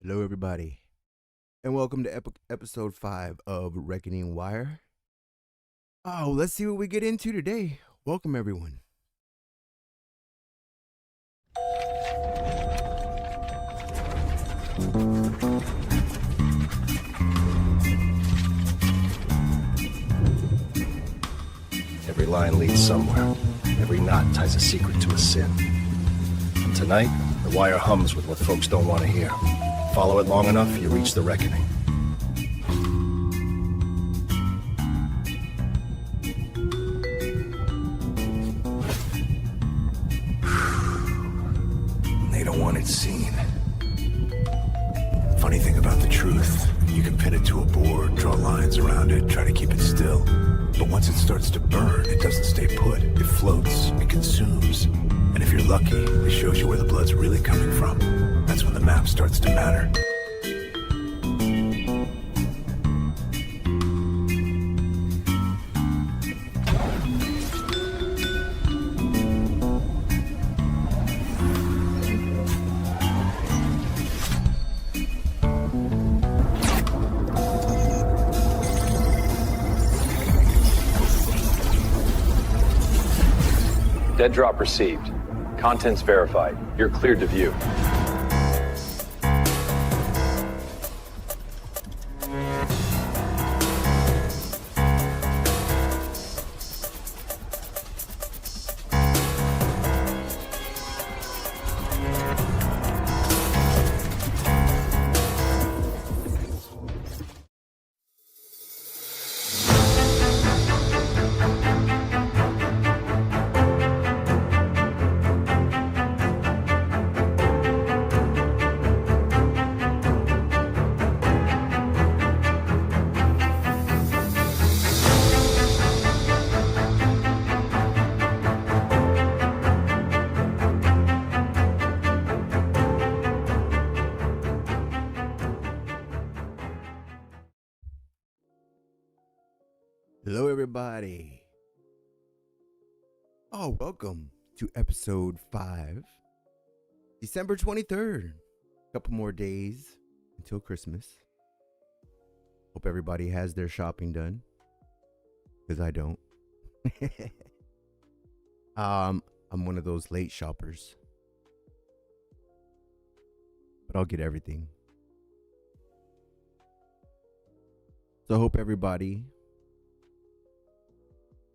Hello, everybody, and welcome to episode 5 of Reckoning Wire. Oh, let's see what we get into today. Welcome, everyone. Every line leads somewhere. Every knot ties a secret to a sin. And tonight, the wire hums with what folks don't want to hear. Follow it long enough, you reach the reckoning. They don't want it seen. Funny thing about the truth, you can pin it to a board, draw lines around it, try to keep it still. But once it starts to burn, it doesn't stay put. It floats, it consumes. And if you're lucky, it shows you where the blood's really coming from. That's when the map starts to matter. Dead drop received. Contents verified. You're cleared to view. Hello, everybody. Oh, welcome to episode 5, December 23rd. A couple more days until Christmas. Hope everybody has their shopping done, because I don't. I'm one of those late shoppers, but I'll get everything. So I hope everybody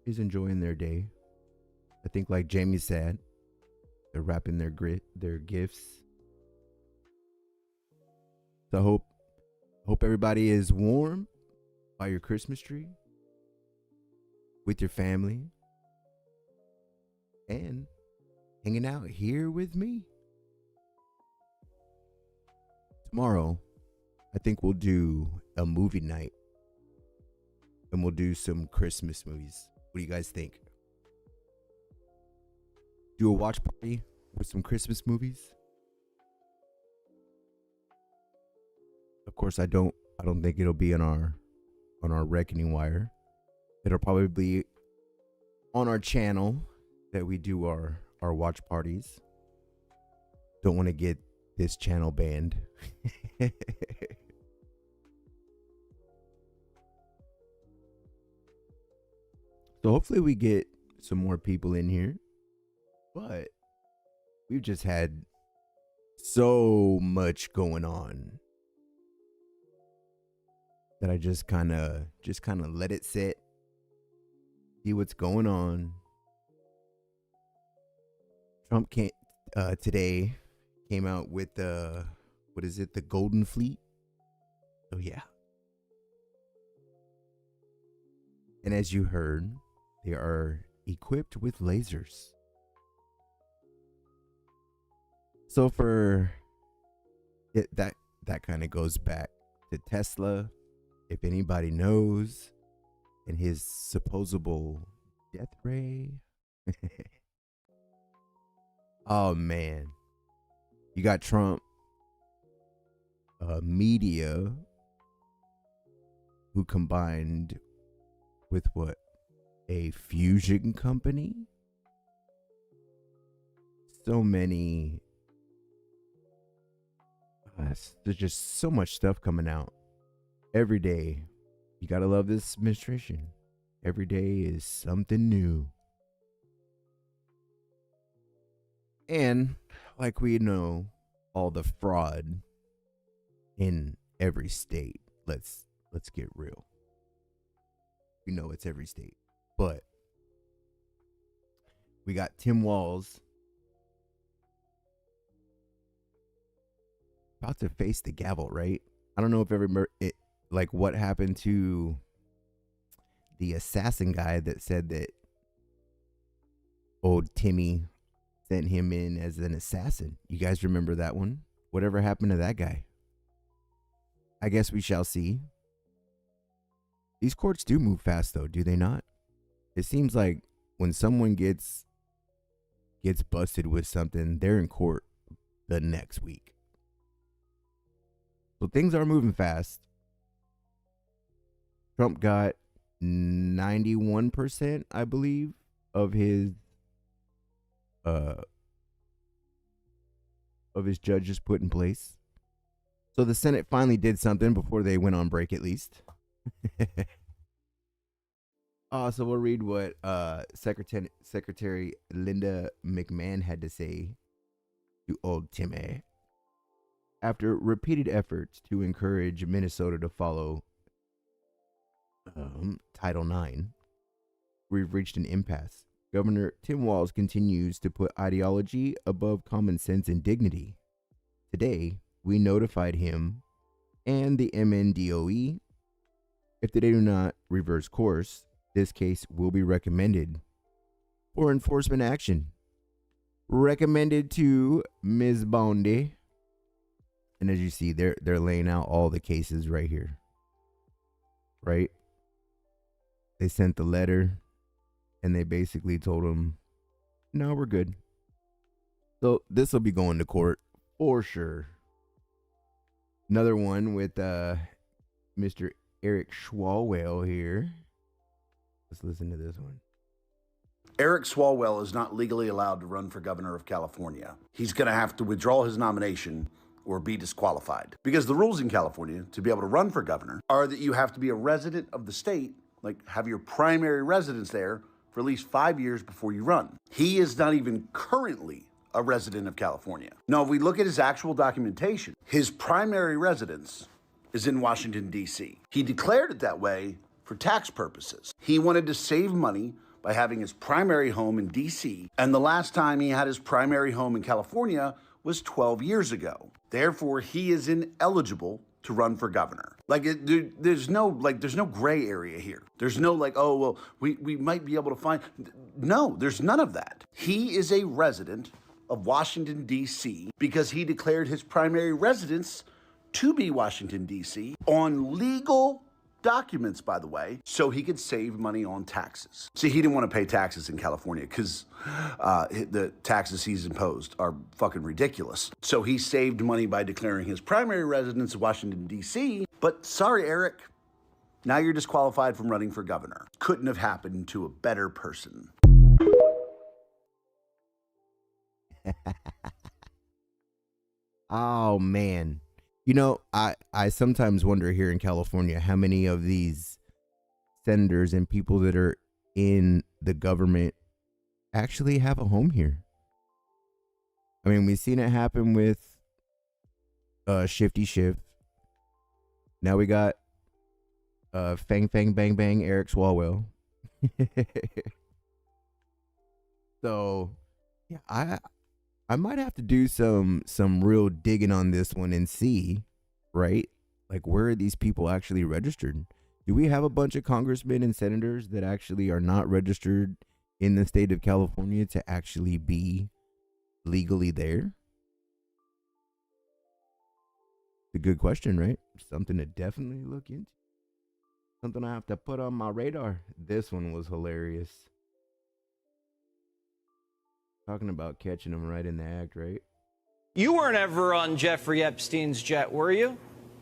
is enjoying their day. I think, like Jamie said, they're wrapping their gifts. So I hope everybody is warm by your Christmas tree, with your family, and hanging out here with me. Tomorrow, I think we'll do a movie night, and we'll do some Christmas movies. What do you guys think? Do a watch party with some Christmas movies? Of course, I don't think it'll be on our Reckoning Wire. It'll probably be on our channel that we do our watch parties. Don't want to get this channel banned. So hopefully we get some more people in here. But we've just had so much going on that I just kind of let it sit, see what's going on. Trump today came out with the Golden Fleet. Oh yeah. And as you heard, they are equipped with lasers. So for it, that kind of goes back to Tesla, if anybody knows, and his supposable death ray. Oh man, you got Trump media, who combined with what? A fusion company? So many There's just so much stuff coming out every day. You gotta love this administration. Every day is something new. And like we know, all the fraud in every state. Let's get real. You know it's every state. But we got Tim Walz about to face the gavel, right? I don't know if like what happened to the assassin guy that said that old Timmy sent him in as an assassin. You guys remember that one? Whatever happened to that guy? I guess we shall see. These courts do move fast though, do they not? It seems like when someone gets busted with something, they're in court the next week. So things are moving fast. Trump got 91%, I believe, of his judges put in place. So the Senate finally did something before they went on break, at least. So we'll read what Secretary Linda McMahon had to say to old Timmy. After repeated efforts to encourage Minnesota to follow Title IX, we've reached an impasse. Governor Tim Walz continues to put ideology above common sense and dignity. Today, we notified him and the MNDOE. If they do not reverse course, this case will be recommended for enforcement action. Recommended to Ms. Bondi. And as you see, they're laying out all the cases right here. Right? They sent the letter and they basically told him, no, we're good. So this will be going to court for sure. Another one with Mr. Eric Swalwell here. Let's listen to this one. Eric Swalwell is not legally allowed to run for governor of California. He's going to have to withdraw his nomination or be disqualified. Because the rules in California to be able to run for governor are that you have to be a resident of the state, like have your primary residence there for at least 5 years before you run. He is not even currently a resident of California. Now, if we look at his actual documentation, his primary residence is in Washington, D.C. He declared it that way for tax purposes. He wanted to save money by having his primary home in D.C., and the last time he had his primary home in California was 12 years ago. Therefore, he is ineligible to run for governor. There's no gray area here. There's no we might be able to find. No, there's none of that. He is a resident of Washington, D.C. because he declared his primary residence to be Washington, D.C. on legal documents, by the way, so he could save money on taxes. See, he didn't want to pay taxes in California because the taxes he's imposed are fucking ridiculous. So he saved money by declaring his primary residence in Washington, D.C. But sorry, Eric, now you're disqualified from running for governor. Couldn't have happened to a better person. Oh, man. You know, I sometimes wonder here in California how many of these senators and people that are in the government actually have a home here. I mean, we've seen it happen with Shifty Schiff. Now we got Fang Fang Bang Bang Eric Swalwell. So, yeah, I might have to do some real digging on this one and see, right? Like, where are these people actually registered? Do we have a bunch of congressmen and senators that actually are not registered in the state of California to actually be legally there? It's a good question, right? Something to definitely look into. Something I have to put on my radar. This one was hilarious. Talking about catching him right in the act, right? You weren't ever on Jeffrey Epstein's jet, were you?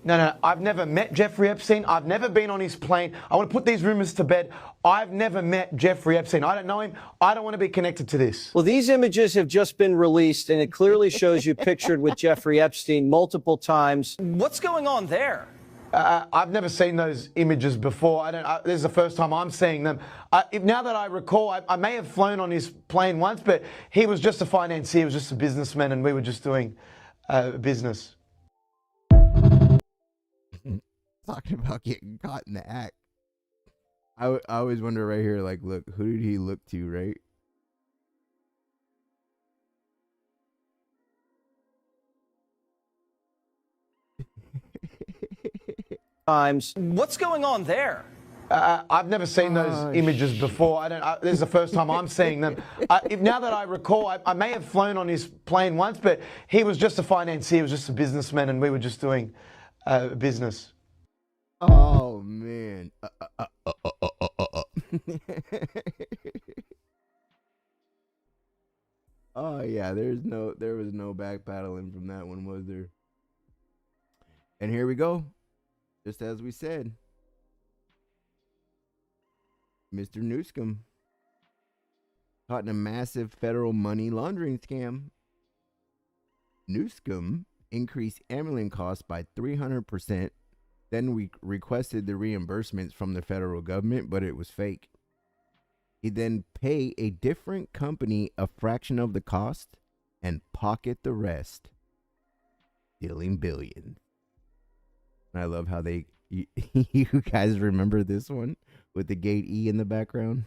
No, I've never met Jeffrey Epstein. I've never been on his plane. I want to put these rumors to bed. I've never met Jeffrey Epstein. I don't know him. I don't want to be connected to this. Well, these images have just been released, and it clearly shows you pictured with Jeffrey Epstein multiple times. What's going on there? I've never seen those images before. This is the first time I'm seeing them. Now that I recall, I may have flown on his plane once, but he was just a financier, he was just a businessman, and we were just doing business. Talking about getting caught in the act. I always wonder right here, like, look, who did he look to, right? What's going on there? I've never seen those images before. This is the first time I'm seeing them. Now that I recall, I may have flown on his plane once, but he was just a financier, he was just a businessman, and we were just doing business. Oh man. Oh yeah, there was no backpedaling from that one, was there? And here we go. Just as we said. Mr. Newsome caught in a massive federal money laundering scam. Newsome increased ambulance costs by 300%. Then we requested the reimbursements from the federal government, but it was fake. He then paid a different company a fraction of the cost and pocket the rest, stealing billions. And I love how you guys remember this one with the gate E in the background.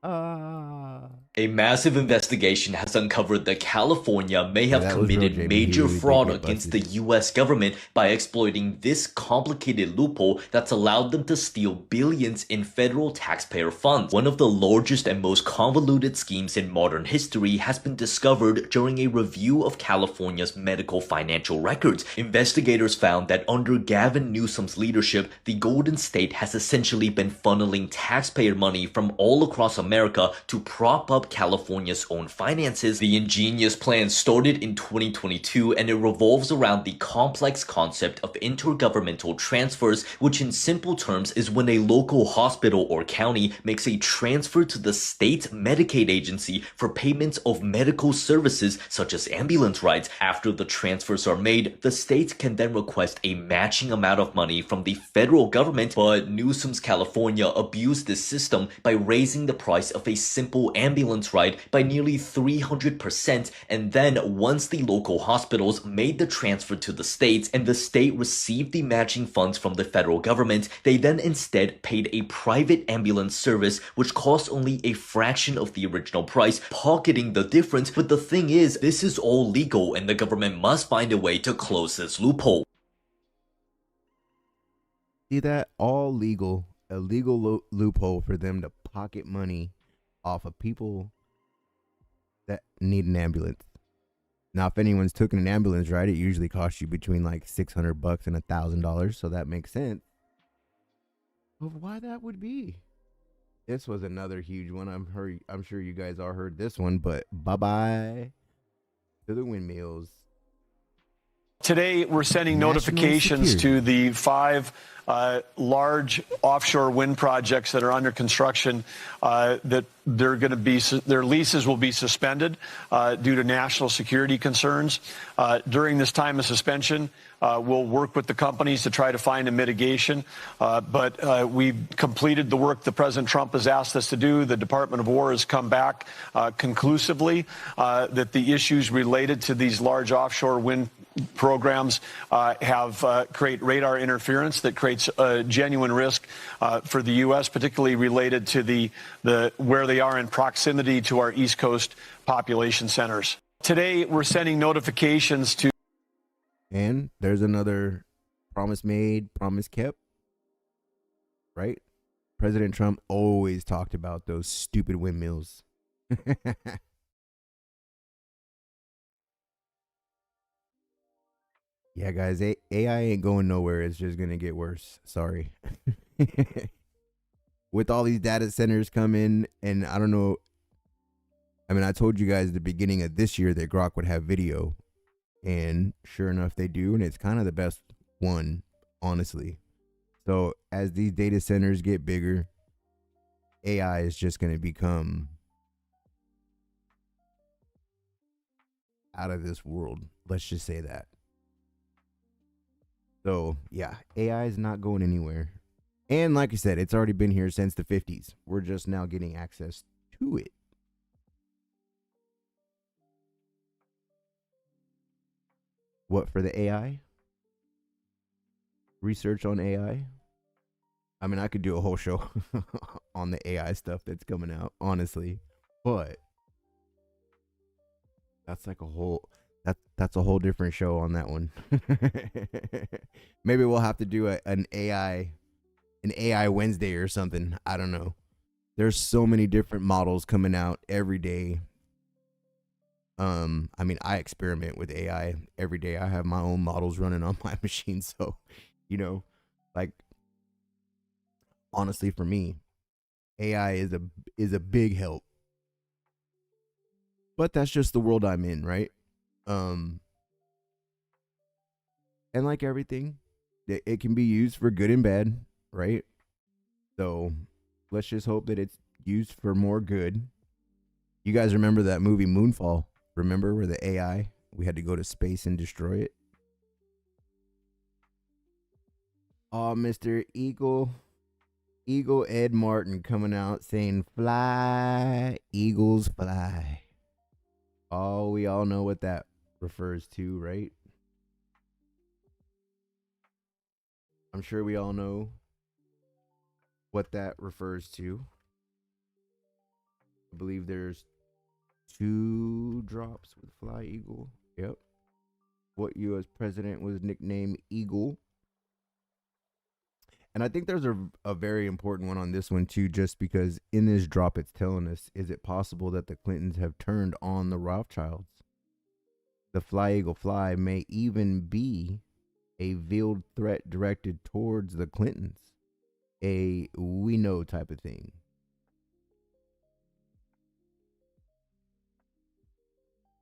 A massive investigation has uncovered that California may have committed major fraud against the U.S. government by exploiting this complicated loophole that's allowed them to steal billions in federal taxpayer funds. One of the largest and most convoluted schemes in modern history has been discovered during a review of California's medical financial records. Investigators found that under Gavin Newsom's leadership, the Golden State has essentially been funneling taxpayer money from all across America to prop up California's own finances. The ingenious plan started in 2022, and it revolves around the complex concept of intergovernmental transfers, which in simple terms is when a local hospital or county makes a transfer to the state Medicaid agency for payments of medical services such as ambulance rides. After the transfers are made, the state can then request a matching amount of money from the federal government, but Newsom's California abused this system by raising the price of a simple ambulance ride by nearly 300%, and then once the local hospitals made the transfer to the state and the state received the matching funds from the federal government, they then instead paid a private ambulance service which cost only a fraction of the original price, pocketing the difference. But the thing is, this is all legal and the government must find a way to close this loophole. See that? All legal. A legal loophole for them to pocket money off of people that need an ambulance. Now, if anyone's taken an ambulance ride, it usually costs you between like $600 and $1,000, so that makes sense. But why that would be? This was another huge one. I'm sure you guys all heard this one, but bye-bye to the windmills. Today, we're sending notifications to the 5 large offshore wind projects that are under construction that they're going to be, their leases will be suspended due to national security concerns. During this time of suspension, we'll work with the companies to try to find a mitigation. But we've completed the work that President Trump has asked us to do. The Department of War has come back conclusively that the issues related to these large offshore wind programs create radar interference that creates a genuine risk for the U.S., particularly related to the where they are in proximity to our East Coast population centers. Today, we're sending notifications to. And there's another promise made, promise kept, right? President Trump always talked about those stupid windmills. Yeah, guys, AI ain't going nowhere. It's just going to get worse. Sorry. With all these data centers coming, and I don't know. I mean, I told you guys at the beginning of this year that Grok would have video. And sure enough, they do. And it's kind of the best one, honestly. So as these data centers get bigger, AI is just going to become out of this world. Let's just say that. So yeah, AI is not going anywhere. And like I said, it's already been here since the 50s. We're just now getting access to it. What for the AI? Research on AI? I mean, I could do a whole show on the AI stuff that's coming out, honestly. But that's like a whole that's a whole different show on that one. Maybe we'll have to do an AI Wednesday or something. I don't know. There's so many different models coming out every day. I mean, I experiment with AI every day. I have my own models running on my machine, so like honestly, for me, AI is a big help. But that's just the world I'm in, right? And like everything, it can be used for good and bad, right? So let's just hope that it's used for more good. You guys remember that movie Moonfall? Remember where the AI, we had to go to space and destroy it? Oh, Mr. Eagle Ed Martin coming out saying, fly, Eagles fly. Oh, we all know what that refers to, right? I'm sure we all know what that refers to. I believe there's 2 drops with Fly Eagle. Yep. What U.S. president was nicknamed Eagle? And I think there's a very important one on this one too, just because in this drop it's telling us, is it possible that the Clintons have turned on the Rothschilds? The Fly Eagle Fly may even be a veiled threat directed towards the Clintons. A we know type of thing.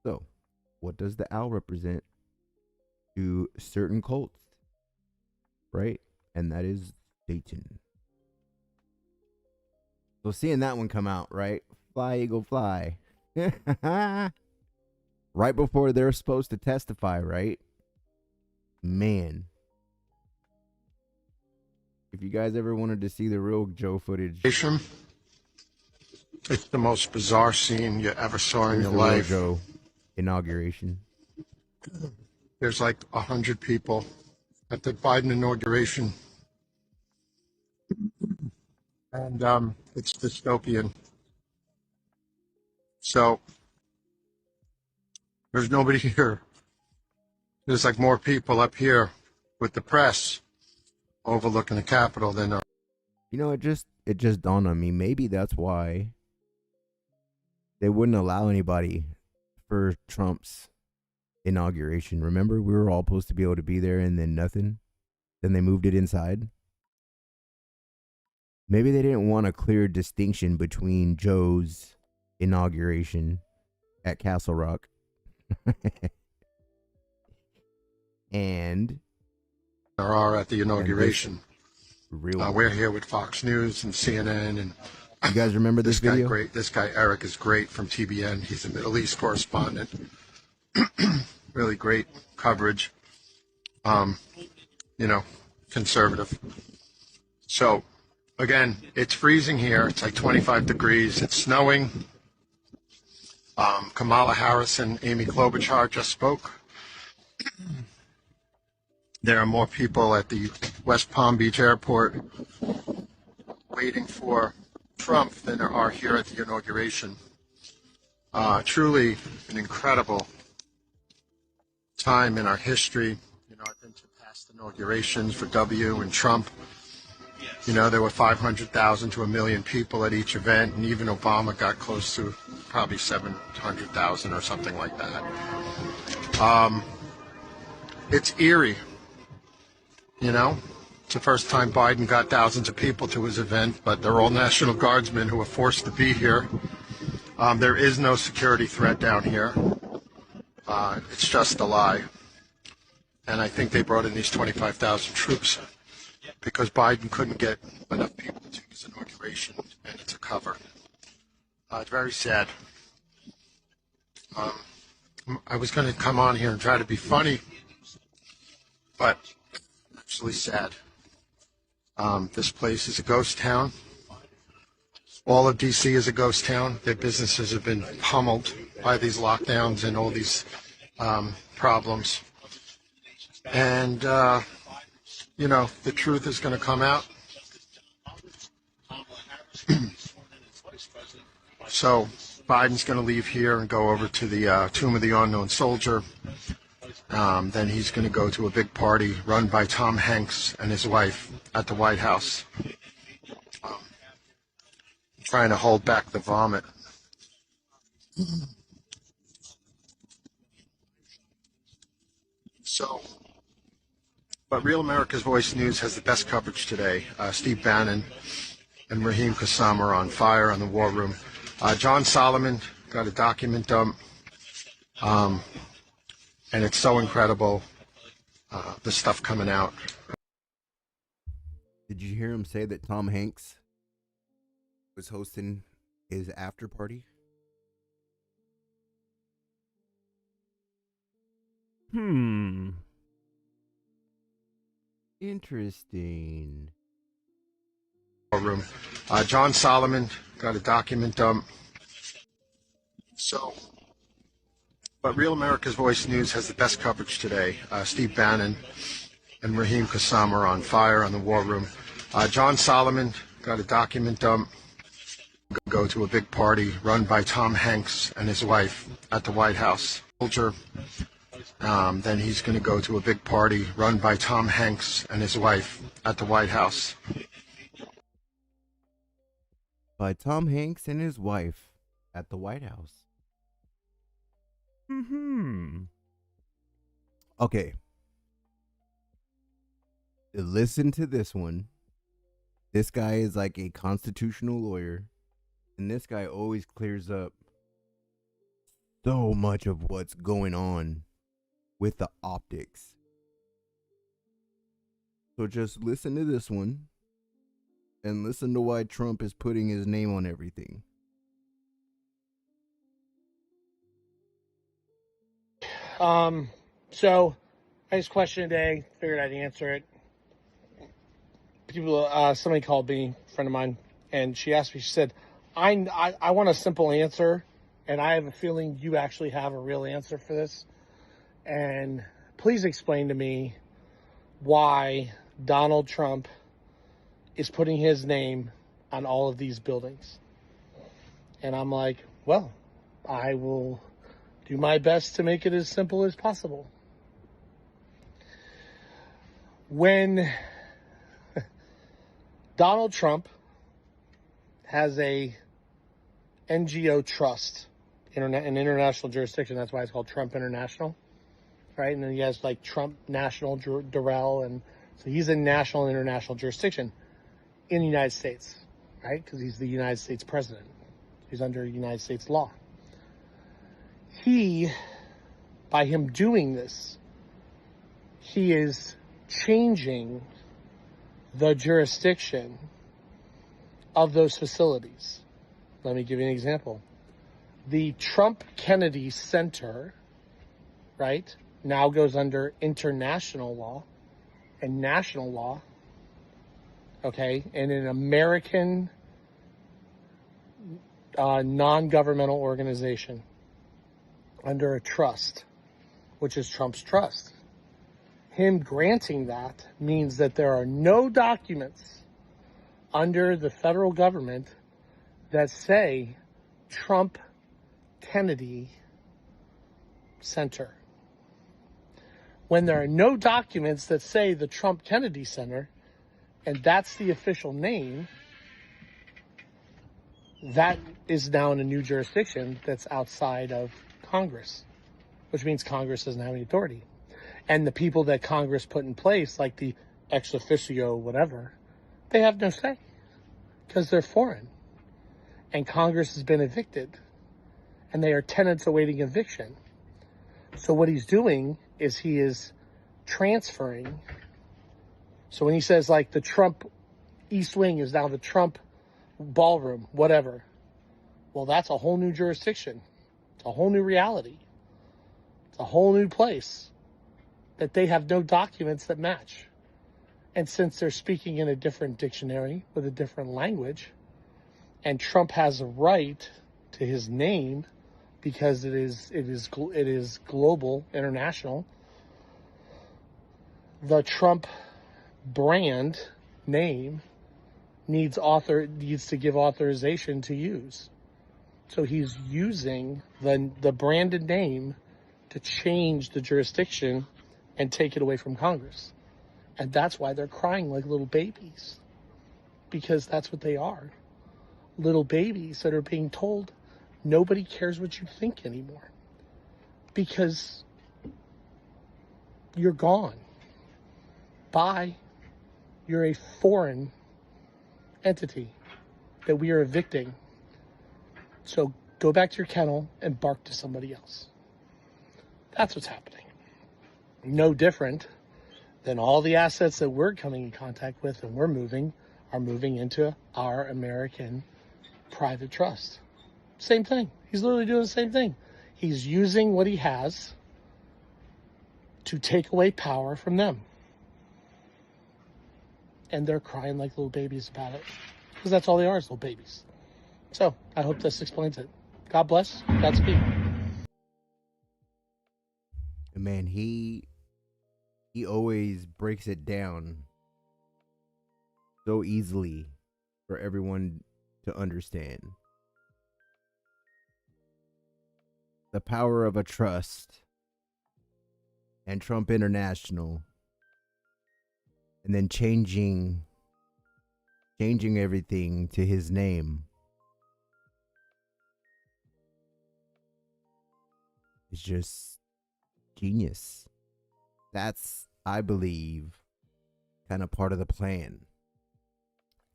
So, what does the owl represent to certain cults? Right? And that is Satan. So seeing that one come out, right? Fly Eagle Fly. Right before they're supposed to testify, right? Man. If you guys ever wanted to see the real Joe footage. It's the most bizarre scene you ever saw in your the life. Real Joe inauguration. There's like 100 people at the Biden inauguration. And it's dystopian. So there's nobody here. There's like more people up here with the press overlooking the Capitol than there. You know, it just dawned on me. Maybe that's why they wouldn't allow anybody for Trump's inauguration. Remember, we were all supposed to be able to be there, and then nothing. Then they moved it inside. Maybe they didn't want a clear distinction between Joe's inauguration at Castle Rock and There are at the inauguration. Real. We're here with Fox News and CNN, and you guys remember this guy video? great. This guy Eric is great from TBN. He's a Middle East correspondent. Really great coverage. Conservative. So, again, it's freezing here. It's like 25 degrees. It's snowing. Kamala Harris and Amy Klobuchar just spoke. There are more people at the West Palm Beach airport waiting for Trump than there are here at the inauguration. Truly an incredible time in our history. I've been to past inaugurations for W and Trump. There were 500,000 to 1 million people at each event, and even Obama got close to probably 700,000 or something like that. It's eerie. It's the first time Biden got thousands of people to his event, but they're all National Guardsmen who are forced to be here. There is no security threat down here. It's just a lie. And I think they brought in these 25,000 troops because Biden couldn't get enough people to his inauguration, and it's a cover. It's very sad. I was going to come on here and try to be funny, but actually sad. This place is a ghost town. All of D.C. is a ghost town. Their businesses have been pummeled by these lockdowns and all these problems. And, the truth is going to come out. So Biden's going to leave here and go over to the Tomb of the Unknown Soldier. Then he's going to go to a big party run by Tom Hanks and his wife at the White House. Trying to hold back the vomit. But Real America's Voice News has the best coverage today. Steve Bannon and Raheem Kassam are on fire on the War Room. John Solomon got a document dump. And it's so incredible, the stuff coming out. Did you hear him say that Tom Hanks was hosting his after party? Interesting. Room. John Solomon got a document dump. But Real America's Voice News has the best coverage today. Steve Bannon and Raheem Kassam are on fire on the War Room. John Solomon got a document dump. Go to a big party run by Tom Hanks and his wife at the White House. Then he's going to go to a big party run by Tom Hanks and his wife at the White House. By Tom Hanks and his wife at the White House. Okay. Listen to this one. This guy is like a constitutional lawyer. And this guy always clears up so much of what's going on with the optics. So just listen to this one. And listen to why Trump is putting his name on everything. So I just question today, figured I'd answer it. Somebody called me, a friend of mine, and she asked me, she said, I want a simple answer, and I have a feeling you actually have a real answer for this. And please explain to me why Donald Trump is putting his name on all of these buildings. And I'm like, well, I will do my best to make it as simple as possible. When Donald Trump has a NGO trust in international jurisdiction, that's why it's called Trump International, right? And then he has like Trump National Durrell, and so he's in national and international jurisdiction in the United States, right? Because he's the United States president. He's under United States law. By him doing this, he is changing the jurisdiction of those facilities. Let me give you an example. The Trump Kennedy Center, right, now goes under international law and national law, okay, and an American non-governmental organization under a trust, which is Trump's trust. Him granting that means that there are no documents under the federal government that say Trump Kennedy Center. When there are no documents that say the Trump Kennedy Center, and that's the official name, that is now in a new jurisdiction that's outside of Congress, which means Congress doesn't have any authority. And the people that Congress put in place, like the ex officio whatever, they have no say because they're foreign. And Congress has been evicted, and they are tenants awaiting eviction. So what he's doing is he is transferring. So when he says like the Trump East Wing is now the Trump ballroom, whatever. Well, that's a whole new jurisdiction. It's a whole new reality. It's a whole new place that they have no documents that match. And since they're speaking in a different dictionary with a different language, and Trump has a right to his name because it is global, international, the Trump brand name needs to give authorization to use. So he's using the branded name to change the jurisdiction and take it away from Congress. And that's why they're crying like little babies, because that's what they are. Little babies that are being told nobody cares what you think anymore because you're gone. Bye. You're a foreign entity that we are evicting. So go back to your kennel and bark to somebody else. That's what's happening. No different than all the assets that we're coming in contact with and we're moving are moving into our American private trust. Same thing. He's literally doing the same thing. He's using what he has to take away power from them. And they're crying like little babies about it. Because that's all they are, is little babies. So, I hope this explains it. God bless. Godspeed. Man, he always breaks it down so easily for everyone to understand. The power of a trust and Trump International, and then changing everything to his name is just genius. That's, I believe, kind of part of the plan.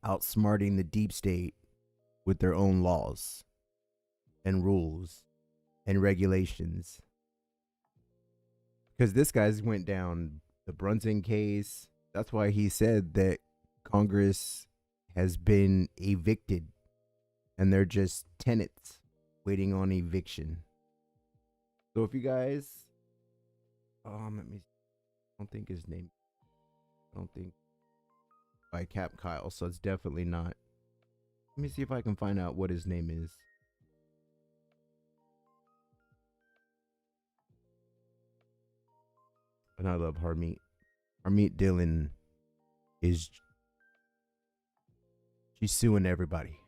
Outsmarting the deep state with their own laws and rules and regulations. Because this guy's went down the Brunson case. That's why he said that Congress has been evicted and they're just tenants waiting on eviction. So if you guys, let me, I don't think his name, I don't think by Cap Kyle, so it's definitely not. Let me see if I can find out what his name is. And I love Harmeet. Harmeet Dillon she's suing everybody.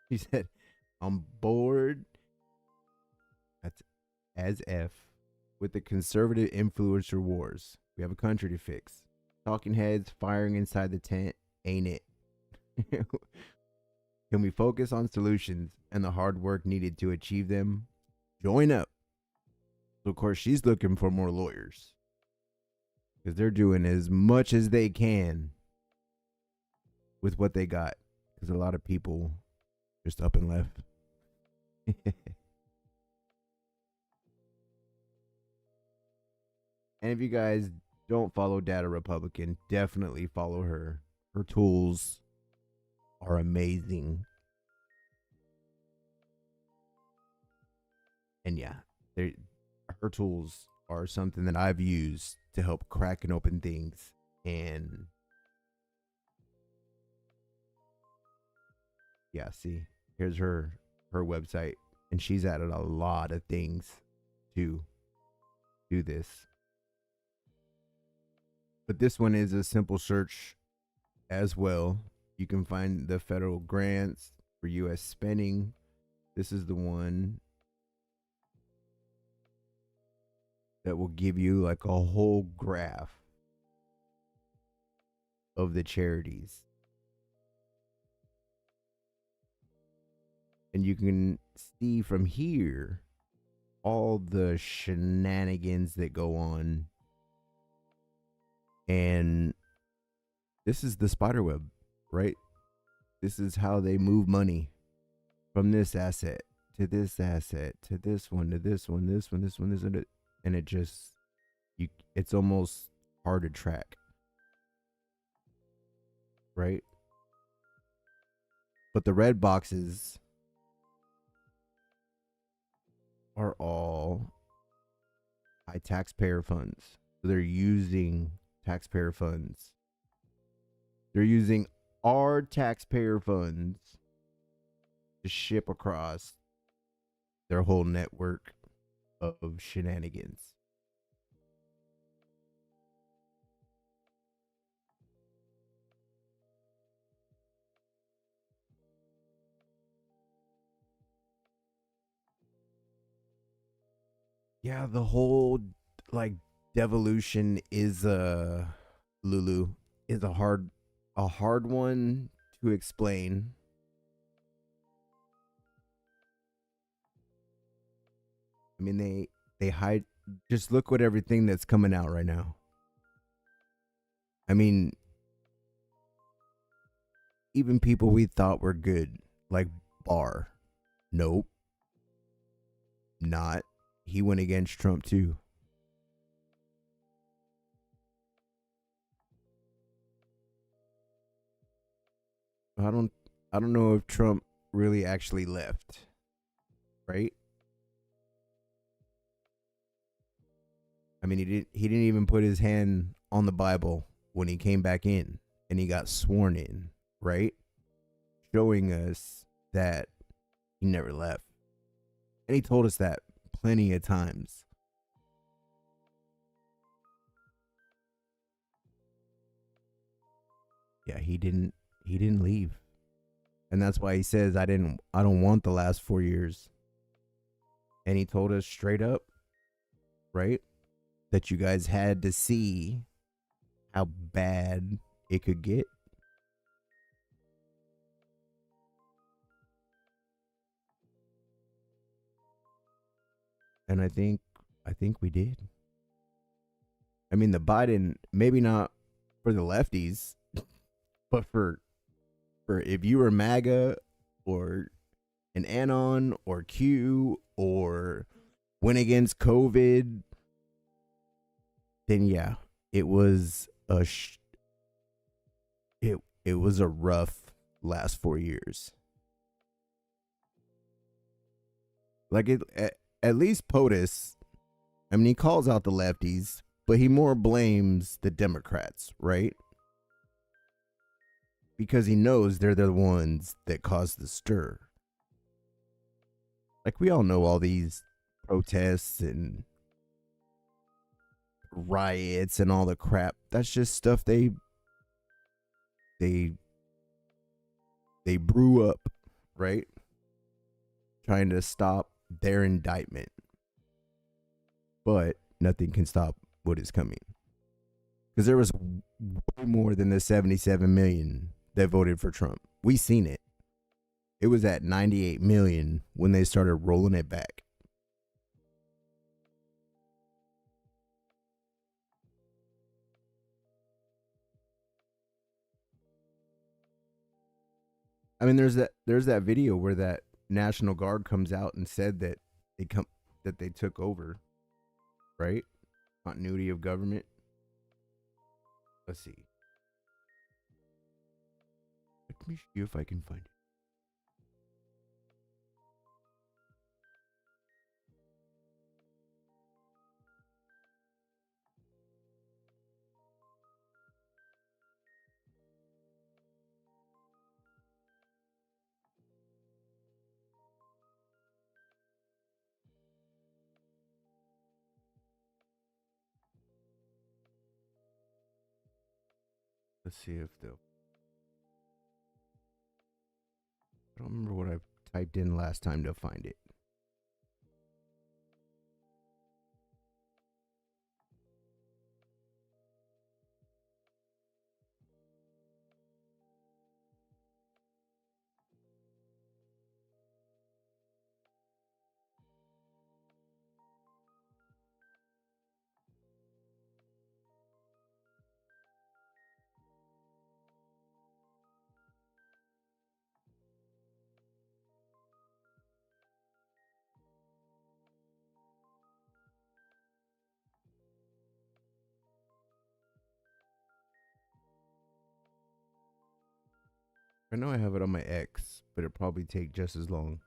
She said, I'm bored as F with the conservative influencer wars. We have a country to fix. Talking heads firing inside the tent ain't it. Can we focus on solutions and the hard work needed to achieve them? Join up. So of course she's looking for more lawyers, because they're doing as much as they can with what they got. Because a lot of people just up and left. And if you guys don't follow Data Republican, definitely follow her. Her tools are amazing. And yeah, her tools are something that I've used to help crack and open things. And yeah, see, here's her website, and she's added a lot of things to do this. But this one is a simple search as well. You can find the federal grants for U.S. spending. This is the one that will give you like a whole graph of the charities. And you can see from here all the shenanigans that go on. And this is the spider web, right? This is how they move money from this asset to this asset to this one to this one, this one, this one, this one. and it's almost hard to track, right? But the red boxes are all high taxpayer funds. So they're using taxpayer funds. They're using our taxpayer funds to ship across their whole network of shenanigans. Yeah, the whole like devolution is Lulu is a hard one to explain. I mean, they hide. Just look at everything that's coming out right now. I mean, even people we thought were good, like Barr, nope, not. He went against Trump too. I don't know if Trump really actually left, right? I mean, he didn't even put his hand on the Bible when he came back in and he got sworn in, right? Showing us that he never left. And he told us that plenty of times. Yeah, he didn't leave. And that's why he says I don't want the last 4 years. And he told us straight up, right? That you guys had to see how bad it could get. And I think we did. I mean, the Biden, maybe not for the lefties, but for if you were MAGA or an Anon or Q or went against COVID, then yeah, it was it was a rough last 4 years. Like at least POTUS, I mean, he calls out the lefties, but he more blames the Democrats, right? Because he knows they're the ones that caused the stir. Like, we all know all these protests and riots and all the crap. That's just stuff they brew up, right? Trying to stop their indictment. But nothing can stop what is coming. Because there was way more than the 77 million that voted for Trump. We seen it. It was at 98 million when they started rolling it back. I mean, there's that video where that National Guard comes out and said that they took over, right? Continuity of government. Let's see. Let me see if I can find it. Let's see if they'll. I don't remember what I typed in last time to find it. I know I have it on my X, but it'll probably take just as long.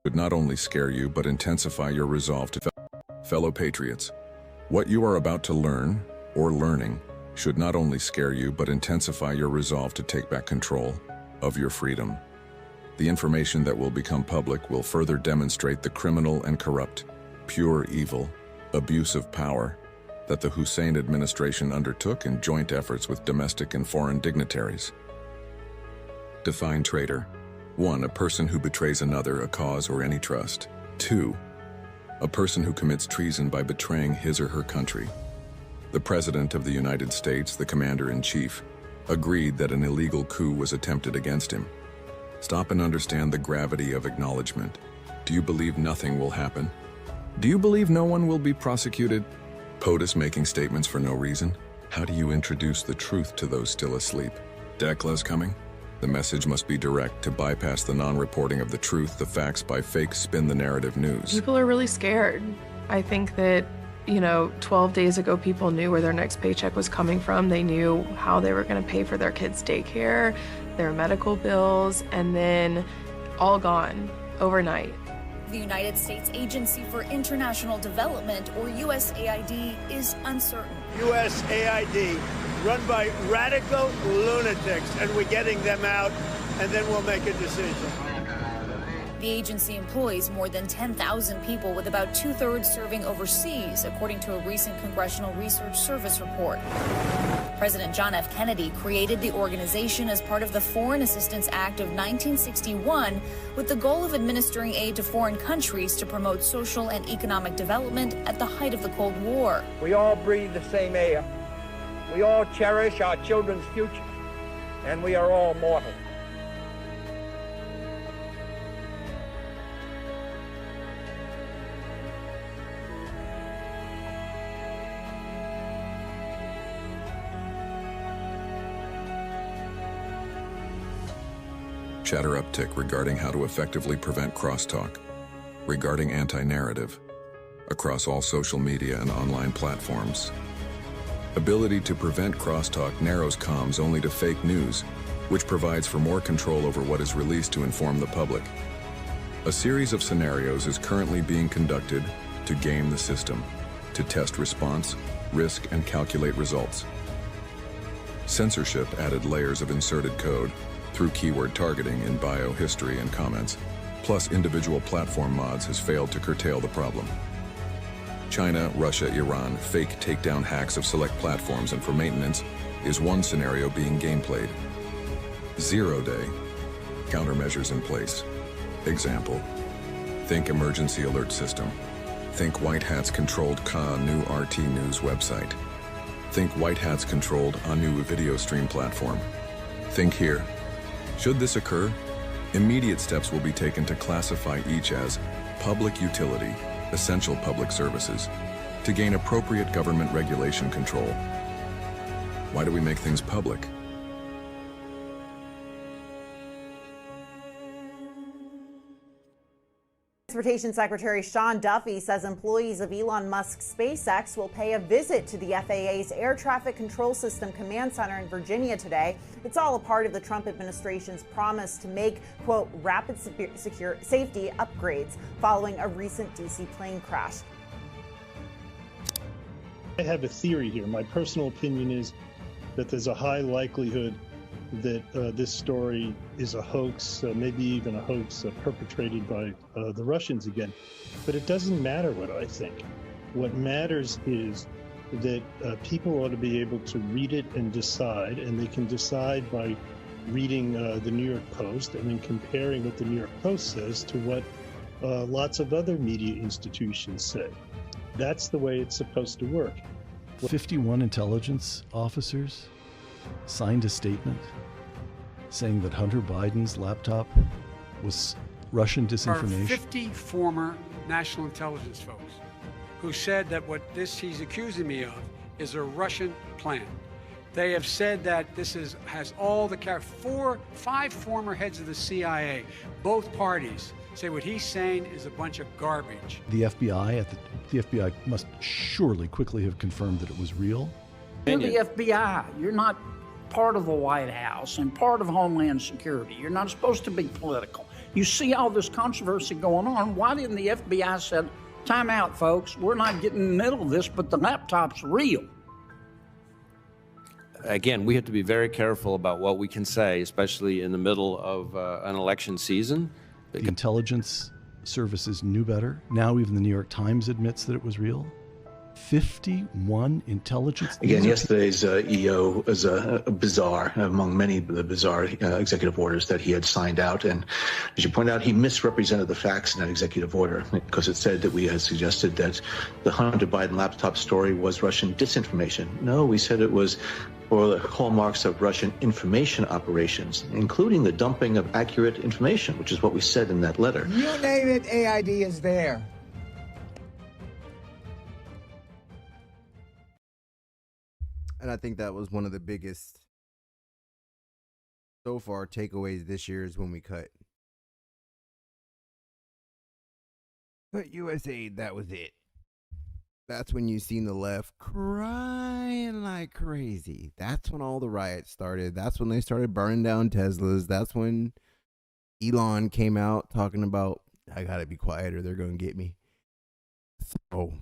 Would not only scare you, but intensify your resolve to fellow patriots. What you are about to learn, or learning, should not only scare you, but intensify your resolve to take back control of your freedom. The information that will become public will further demonstrate the criminal and corrupt, pure evil, abuse of power that the Hussein administration undertook in joint efforts with domestic and foreign dignitaries. Define traitor. 1. A person who betrays another, a cause, or any trust. 2. A person who commits treason by betraying his or her country. The President of the United States, the Commander-in-Chief, agreed that an illegal coup was attempted against him. Stop and understand the gravity of acknowledgement. Do you believe nothing will happen? Do you believe no one will be prosecuted? POTUS making statements for no reason? How do you introduce the truth to those still asleep? DECLA's coming? The message must be direct to bypass the non-reporting of the truth, the facts by fake spin the narrative news. People are really scared. I think that, 12 days ago, people knew where their next paycheck was coming from. They knew how they were going to pay for their kids' daycare, their medical bills, and then all gone overnight. The United States Agency for International Development, or USAID, is uncertain. USAID, run by radical lunatics, and we're getting them out, and then we'll make a decision. The agency employs more than 10,000 people, with about two-thirds serving overseas, according to a recent Congressional Research Service report. President John F. Kennedy created the organization as part of the Foreign Assistance Act of 1961, with the goal of administering aid to foreign countries to promote social and economic development at the height of the Cold War. We all breathe the same air. We all cherish our children's future, and we are all mortal. Chatter uptick regarding how to effectively prevent crosstalk, regarding anti-narrative, across all social media and online platforms. Ability to prevent crosstalk narrows comms only to fake news, which provides for more control over what is released to inform the public. A series of scenarios is currently being conducted to game the system, to test response, risk, and calculate results. Censorship added layers of inserted code through keyword targeting in bio, history, and comments, plus individual platform mods has failed to curtail the problem. China, Russia, Iran, fake takedown hacks of select platforms and for maintenance is one scenario being gameplayed. 0 day, countermeasures in place. Example, think emergency alert system. Think White Hats controlled new RT News website. Think White Hats controlled a new video stream platform. Think here. Should this occur, immediate steps will be taken to classify each as public utility, essential public services, to gain appropriate government regulation control. Why do we make things public? Transportation Secretary Sean Duffy says employees of Elon Musk's SpaceX will pay a visit to the FAA's Air Traffic Control System Command Center in Virginia today. It's all a part of the Trump administration's promise to make, quote, rapid safety upgrades following a recent DC plane crash. I have a theory here. My personal opinion is that there's a high likelihood that this story is a hoax, maybe even a hoax perpetrated by the Russians again. But it doesn't matter what I think. What matters is that people ought to be able to read it and decide, and they can decide by reading the New York Post and then comparing what the New York Post says to what lots of other media institutions say. That's the way it's supposed to work. 51 intelligence officers signed a statement saying that Hunter Biden's laptop was Russian disinformation. 50 former national intelligence folks who said that what he's accusing me of is a Russian plan. They have said that this has all the five former heads of the CIA, both parties say what he's saying is a bunch of garbage. The FBI must surely quickly have confirmed that it was real. You're the FBI. You're not part of the White House and part of Homeland Security. You're not supposed to be political. You see all this controversy going on. Why didn't the FBI say, time out, folks, we're not getting in the middle of this, but the laptop's real? Again, we have to be very careful about what we can say, especially in the middle of an election season. The intelligence services knew better. Now even the New York Times admits that it was real. 51 intelligence. Again, yesterday's EO is bizarre, among many of the bizarre executive orders that he had signed out. And as you point out, he misrepresented the facts in that executive order because it said that we had suggested that the Hunter Biden laptop story was Russian disinformation. No, we said it was for the hallmarks of Russian information operations, including the dumping of accurate information, which is what we said in that letter. You name it, AID is there. And I think that was one of the biggest so far takeaways this year is when we cut USAID. That was it. That's when you seen the left crying like crazy. That's when all the riots started. That's when they started burning down Teslas. That's when Elon came out talking about, I gotta be quiet or they're gonna get me. So,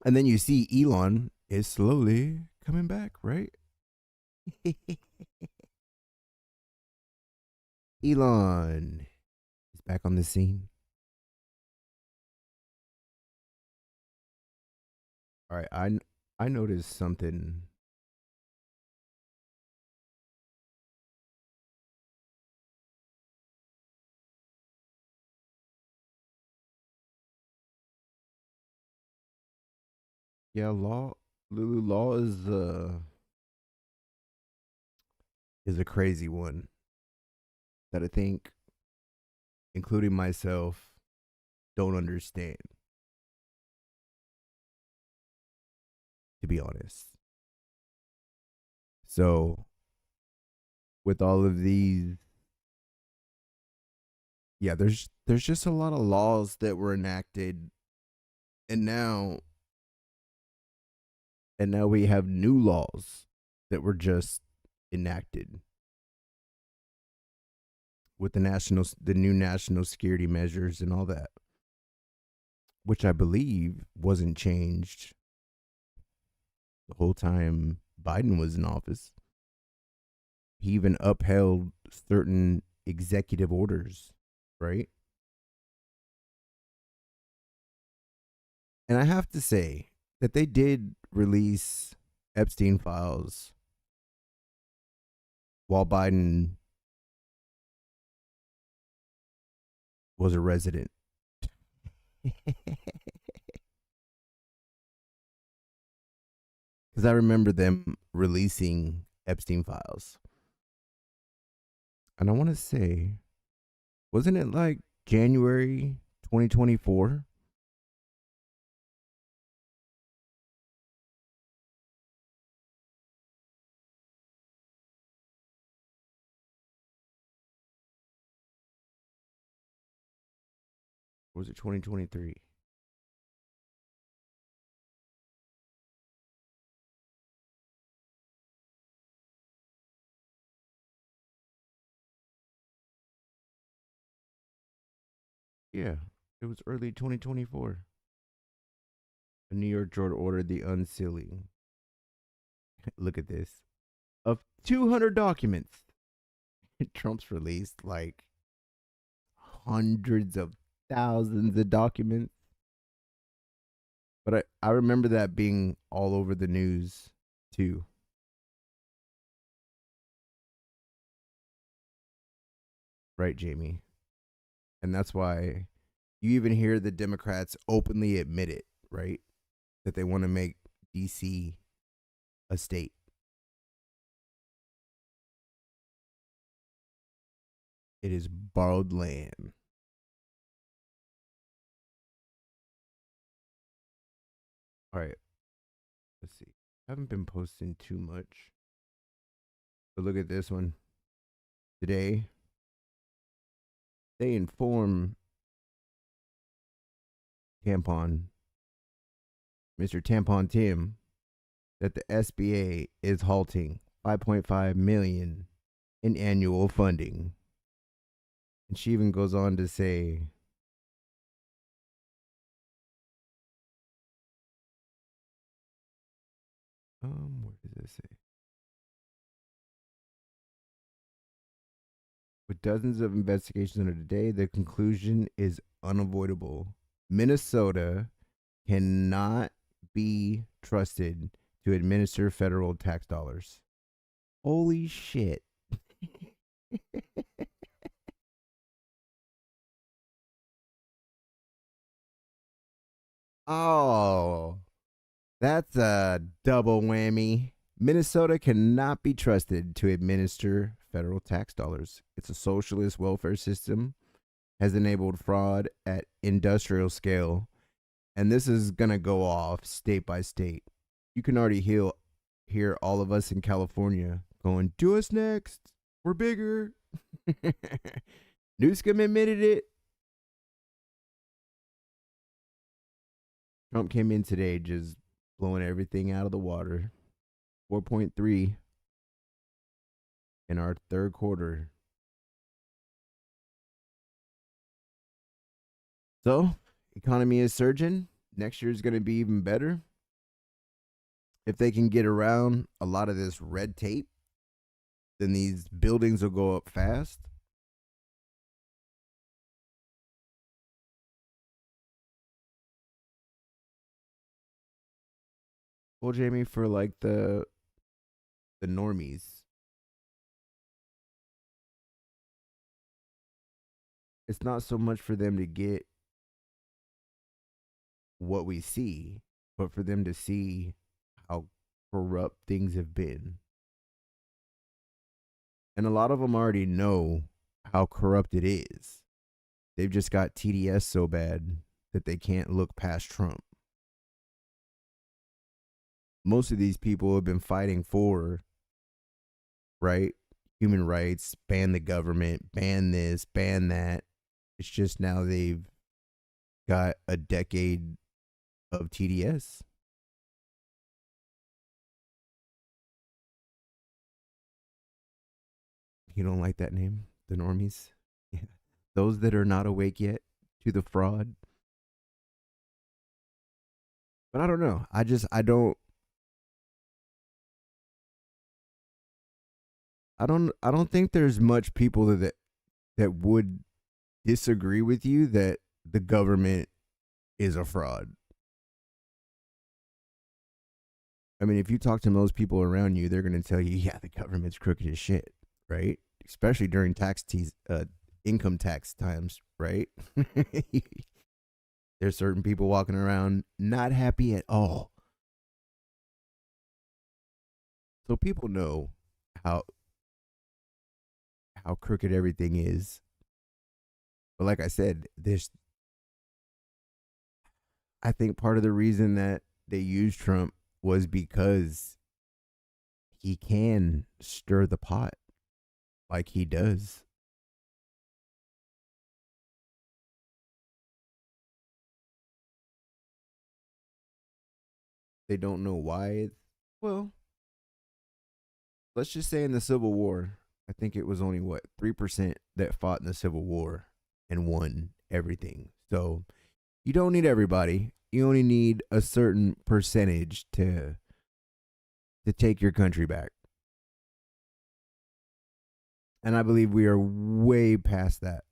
and then you see Elon is slowly coming back, right? Elon is back on the scene. All right, I noticed something. Yeah, Lulu Law is a crazy one that I think, including myself, don't understand. To be honest. So, with all of these, yeah, there's just a lot of laws that were enacted, and now we have new laws that were just enacted with the new national security measures and all that, which I believe wasn't changed the whole time Biden was in office. He even upheld certain executive orders, right? And I have to say that they did release Epstein files while Biden was a resident. Because I remember them releasing Epstein files. And I want to say, wasn't it like January 2024? Or was it 2023? Yeah, it was early 2024. A New York judge ordered the unsealing. Look at this. Of 200 documents. Trump's released like hundreds of thousands of documents. But I remember that being all over the news too. Right, Jamie? And that's why you even hear the Democrats openly admit it, right? That they want to make DC a state. It is borrowed land. All right. Let's see. I haven't been posting too much. But look at this one. Today, they inform Tampon, Mr. Tampon Tim, that the SBA is halting $5.5 million in annual funding. And she even goes on to say, where does it say? With dozens of investigations under today, the conclusion is unavoidable. Minnesota cannot be trusted to administer federal tax dollars. Holy shit. Oh, that's a double whammy. Minnesota cannot be trusted to administer federal tax dollars. It's a socialist welfare system, has enabled fraud at industrial scale, and this is going to go off state by state. You can already hear all of us in California going, do us next. We're bigger. Newsom admitted it. Trump came in today just blowing everything out of the water. 4.3 in our third quarter. So, economy is surging. Next year is going to be even better. If they can get around a lot of this red tape, then these buildings will go up fast. Well, Jamie, for like the normies, it's not so much for them to get what we see, but for them to see how corrupt things have been. And a lot of them already know how corrupt it is. They've just got TDS so bad that they can't look past Trump. Most of these people have been fighting for, right, human rights, ban the government, ban this, ban that. It's just now they've got a decade of TDS. You don't like that name? The normies? Yeah. Those that are not awake yet to the fraud. But I don't know. I don't think there's much people that would disagree with you that the government is a fraud. I mean, if you talk to most people around you, they're going to tell you, yeah, the government's crooked as shit, right? Especially during income tax times, right? There's certain people walking around not happy at all. So people know how crooked everything is. But like I said, I think part of the reason that they used Trump was because he can stir the pot like he does. They don't know why. Well, let's just say in the Civil War, I think it was only 3% that fought in the Civil War and won everything. So you don't need everybody. You only need a certain percentage to take your country back. And I believe we are way past that.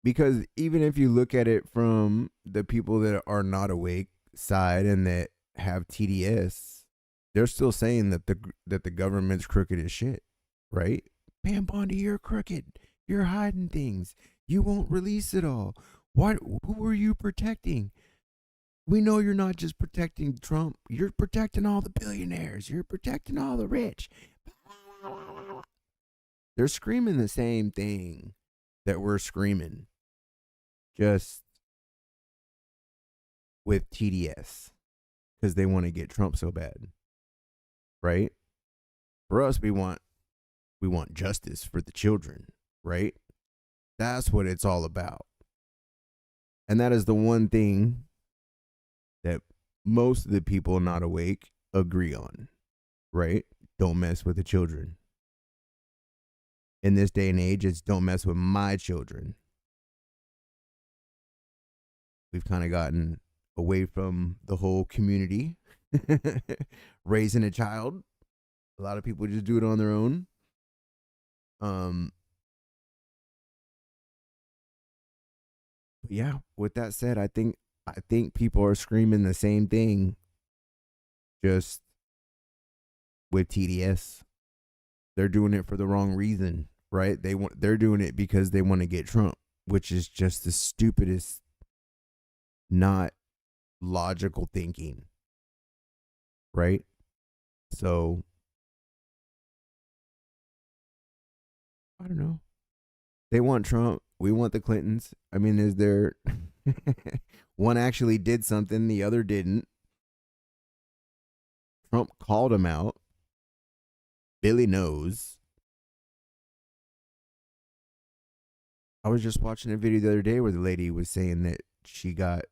Because even if you look at it from the people that are not awake side and that have TDS, they're still saying that the government's crooked as shit, right? Pam Bondi, you're crooked. You're hiding things. You won't release it all. Who are you protecting? We know you're not just protecting Trump. You're protecting all the billionaires. You're protecting all the rich. They're screaming the same thing that we're screaming, just with TDS, because they want to get Trump so bad, right? For us, we want justice for the children, right? That's what it's all about. And that is the one thing that most of the people not awake agree on, right? Don't mess with the children. In this day and age, it's don't mess with my children. We've kind of gotten away from the whole community raising a child. A lot of people just do it on their own. But yeah, with that said, I think people are screaming the same thing, just with TDS. They're doing it for the wrong reason, right? They're doing it because they want to get Trump, which is just the stupidest, not logical thinking, right? So I don't know. They want Trump. We want the Clintons. I mean, is there one actually did something, the other didn't? Trump called him out. Billy knows. I was just watching a video the other day where the lady was saying that she got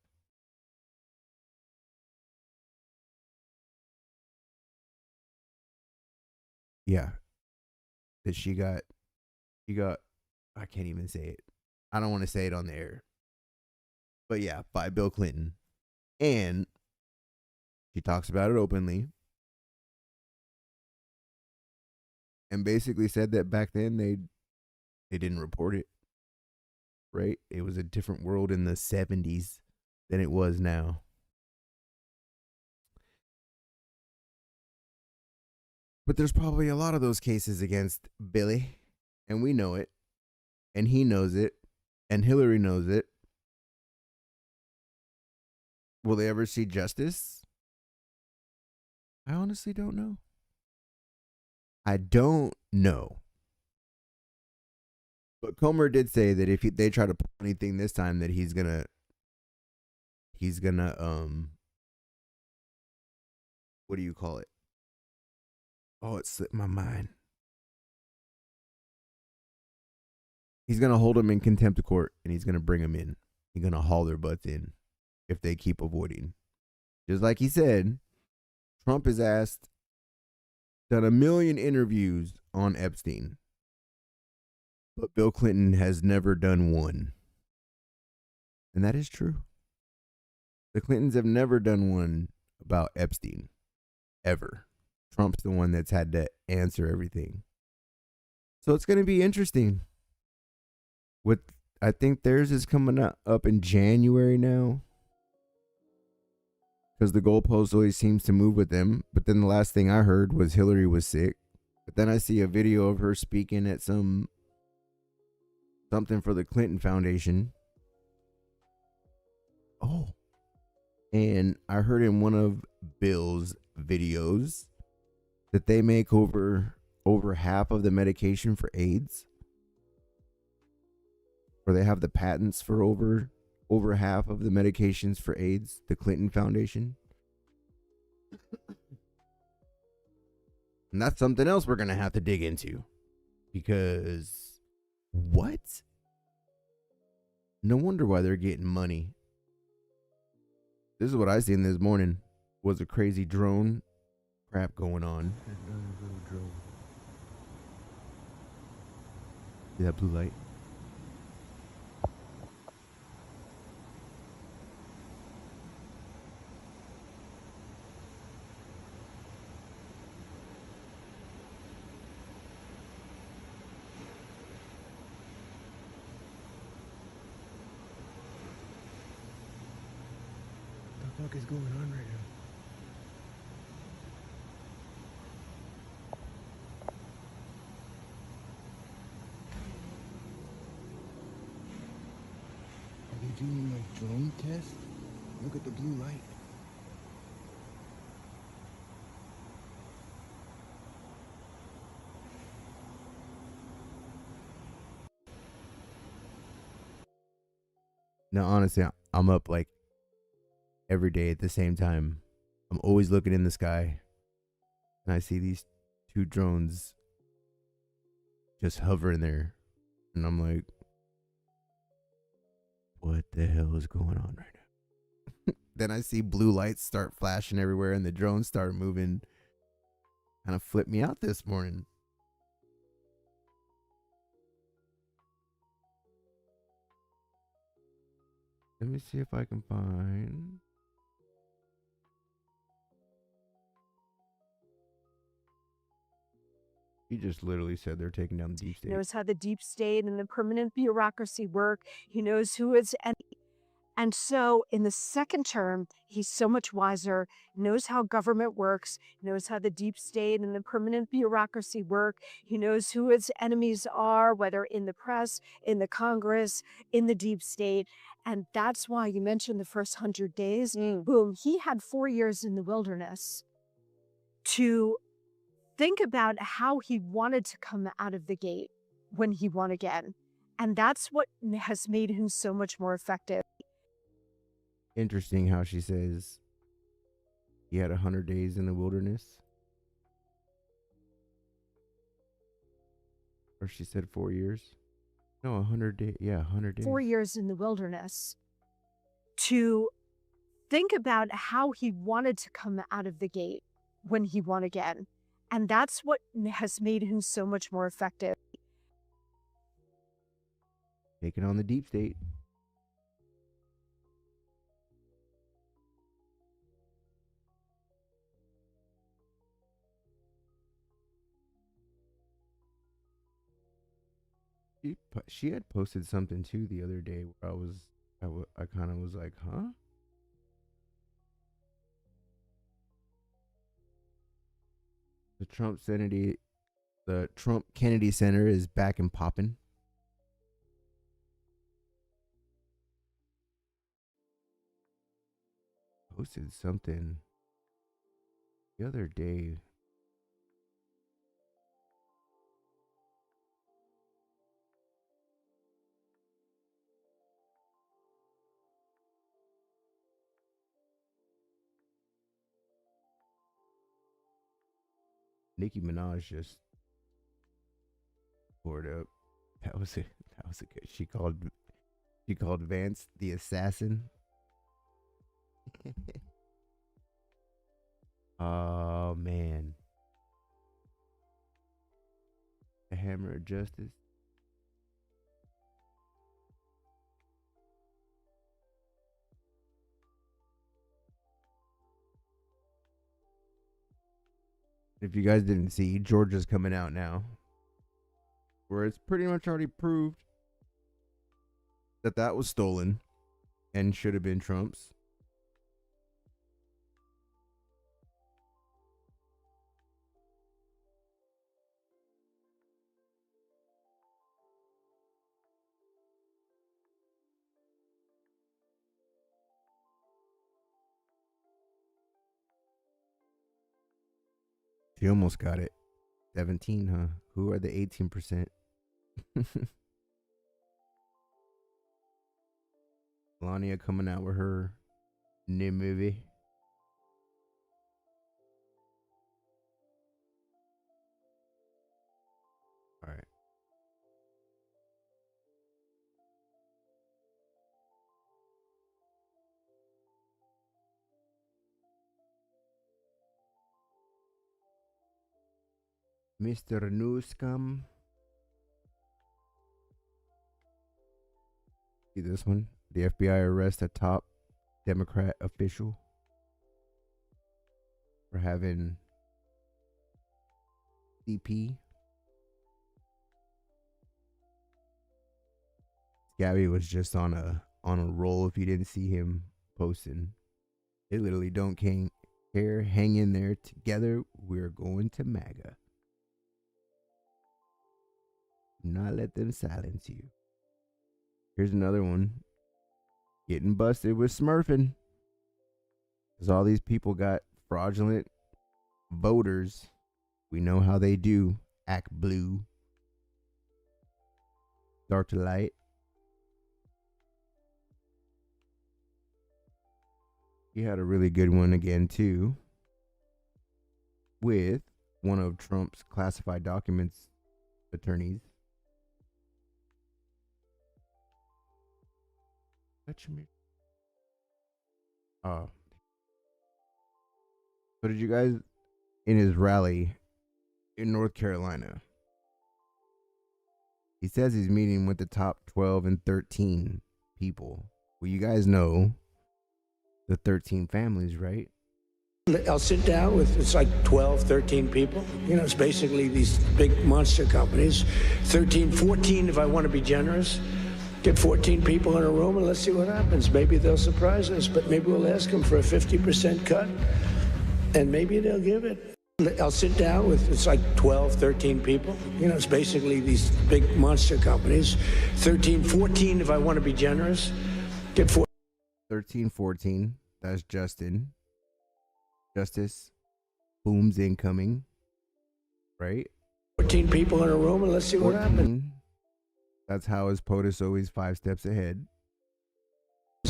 I can't even say it. I don't want to say it on the air. But yeah, by Bill Clinton. And she talks about it openly. And basically said that back then they didn't report it. Right? It was a different world in the 70s than it was now. But there's probably a lot of those cases against Billy. And we know it. And he knows it. And Hillary knows it. Will they ever see justice? I honestly don't know. I don't know. But Comer did say that if they try to pull anything this time, that he's gonna what do you call it? Oh, it slipped my mind. He's gonna hold them in contempt of court, and he's gonna bring them in. He's gonna haul their butts in if they keep avoiding. Just like he said, Trump has done 1 million interviews on Epstein. But Bill Clinton has never done one. And that is true. The Clintons have never done one about Epstein. Ever. Trump's the one that's had to answer everything. So it's going to be interesting. I think theirs is coming up in January now. Because the goalpost always seems to move with them. But then the last thing I heard was Hillary was sick. But then I see a video of her speaking at something for the Clinton Foundation. Oh. And I heard in one of Bill's videos that they make over half of the medication for AIDS. Or they have the patents for over half of the medications for AIDS, the Clinton Foundation. And that's something else we're going to have to dig into. Because what? No wonder why they're getting money. This is what I seen this morning. Was a crazy drone crap going on. See that blue light? What the fuck is going on right now? Are they doing like drone tests? Look at the blue light. No, honestly, I'm up like every day at the same time. I'm always looking in the sky, and I see these two drones just hovering there, and I'm like, what the hell is going on right now? Then I see blue lights start flashing everywhere, and the drones start moving. Kind of flipped me out this morning. Let me see if I can find. He just literally said they're taking down the deep state. He knows how the deep state and the permanent bureaucracy work. He knows who is, and so in the second term, he's so much wiser, knows how government works, knows how the deep state and the permanent bureaucracy work. He knows who its enemies are, whether in the press, in the Congress, in the deep state. And that's why you mentioned the first 100 days. Boom, he had 4 years in the wilderness to think about how he wanted to come out of the gate when he won again. And that's what has made him so much more effective. Interesting how she says he had 100 days in the wilderness. Or she said 4 years. No, 100 days. Yeah, 100 days. 4 years in the wilderness to think about how he wanted to come out of the gate when he won again. And that's what has made him so much more effective. Taking on the deep state. She had posted something too the other day where I kind of was like, huh? The Trump Kennedy Center is back and popping. Posted something the other day. Nicki Minaj just poured up. That was a good. She called Vance the assassin. Oh man. The hammer of justice. If you guys didn't see, Georgia's coming out now, where it's pretty much already proved that was stolen and should have been Trump's. She almost got it. 17, huh? Who are the 18%? Melania coming out with her new movie. All right. Mr. Newscom. See this one? The FBI arrests a top Democrat official for having CP. Gabby was just on a roll. If you didn't see him posting, they literally don't care. Hang in there together. We're going to MAGA. Do not let them silence you. Here's another one. Getting busted with smurfing. Because all these people got fraudulent voters. We know how they do. Act blue. Dark to light. He had a really good one again, too. With one of Trump's classified documents attorneys. Touch me. Oh. So did you guys, in his rally in North Carolina, he says he's meeting with the top 12 and 13 people. Well, you guys know the 13 families, right? I'll sit down with, it's like 12, 13 people. You know, it's basically these big monster companies. 13, 14 if I want to be generous. Get 14 people in a room and let's see what happens. Maybe they'll surprise us, but maybe we'll ask them for a 50% cut, and maybe they'll give it. I'll sit down with, it's like 12, 13 people. You know, it's basically these big monster companies. 13, 14 if I want to be generous. Get 13, 14. That's Justin. Justice. Boom's incoming. Right? 14 people in a room and let's see what happens. That's how his POTUS always 5 steps ahead.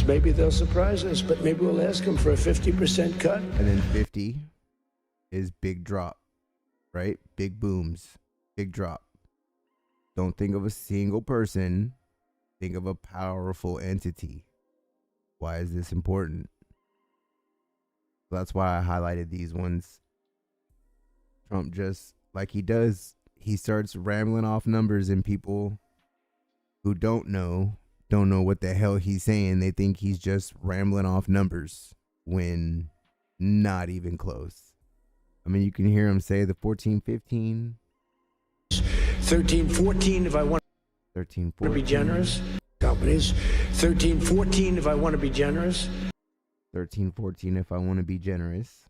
Maybe they'll surprise us, but maybe we'll ask them for a 50% cut. And then 50 is big drop, right? Big booms, big drop. Don't think of a single person. Think of a powerful entity. Why is this important? That's why I highlighted these ones. Trump just, like he does, he starts rambling off numbers, and people who don't know what the hell he's saying. They think he's just rambling off numbers when not even close. I mean, you can hear him say the 14, 15. 13, 14 if I want 13, 14. To be generous. Companies. 13, 14 if I want to be generous. 13, 14 if I want to be generous.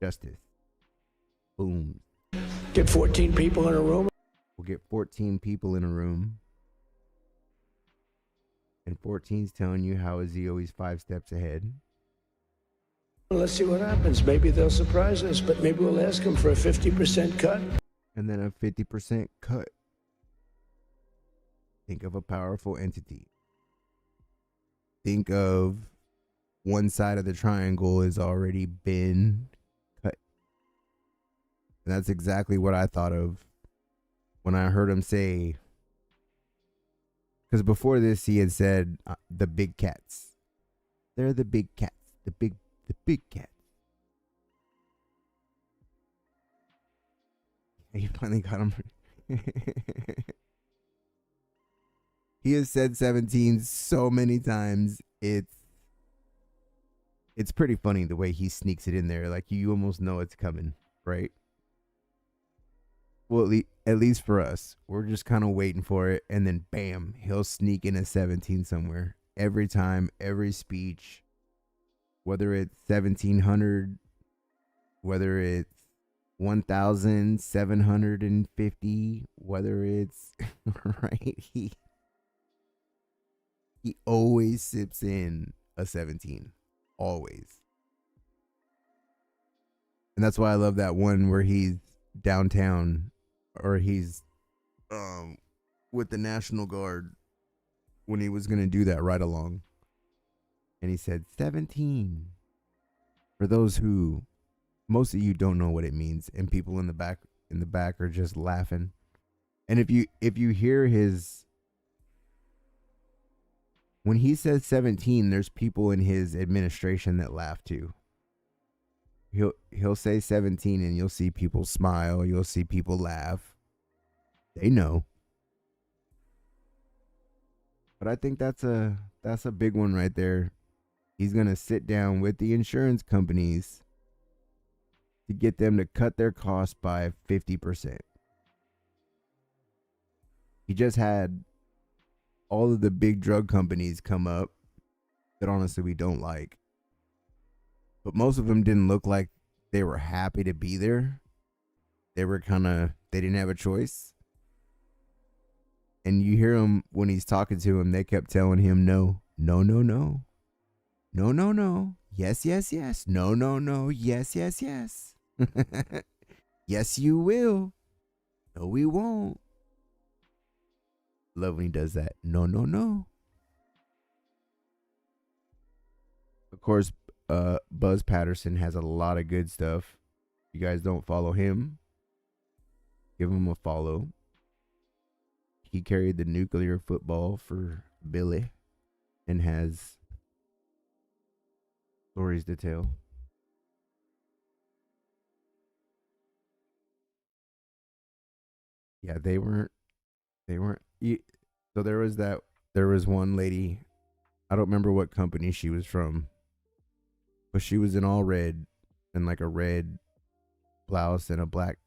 Justice. Boom. Get 14 people in a room. We'll get 14 people in a room. And 14's telling you how is he always 5 steps ahead. Let's see what happens. Maybe they'll surprise us, but maybe we'll ask them for a 50% cut. And then a 50% cut. Think of a powerful entity. Think of one side of the triangle has already been cut. And that's exactly what I thought of when I heard him say, because before this he had said the big cats. They're the big cats. The big cats. You finally got him. He has said 17 so many times. It's pretty funny the way he sneaks it in there. Like you almost know it's coming, right? Well, at least for us, we're just kind of waiting for it, and then bam, he'll sneak in a 17 somewhere. Every time, every speech, whether it's 1700, whether it's 1,750, whether it's right, he always sips in a 17, always. And that's why I love that one where he's downtown, or he's with the National Guard when he was going to do that ride along. And he said 17. For those who, most of you don't know what it means, and people in the back are just laughing. And if you hear his, when he says 17, there's people in his administration that laugh too. he'll say 17 and you'll see people smile, you'll see people laugh. They know. But I think that's a big one right there. He's going to sit down with the insurance companies to get them to cut their costs by 50%. He just had all of the big drug companies come up that honestly we don't like. But most of them didn't look like they were happy to be there. They didn't have a choice. And you hear him when he's talking to him, they kept telling him no, no, no, no. No, no, no. Yes, yes, yes. No, no, no. Yes, yes, yes. Yes, you will. No, we won't. Love when he does that. No, no, no. Of course, Buzz Patterson has a lot of good stuff. If you guys don't follow him, give him a follow. He carried the nuclear football for Billy and has stories to tell. Yeah, they weren't. So there was one lady, I don't remember what company she was from, but she was in all red and like a red blouse and a black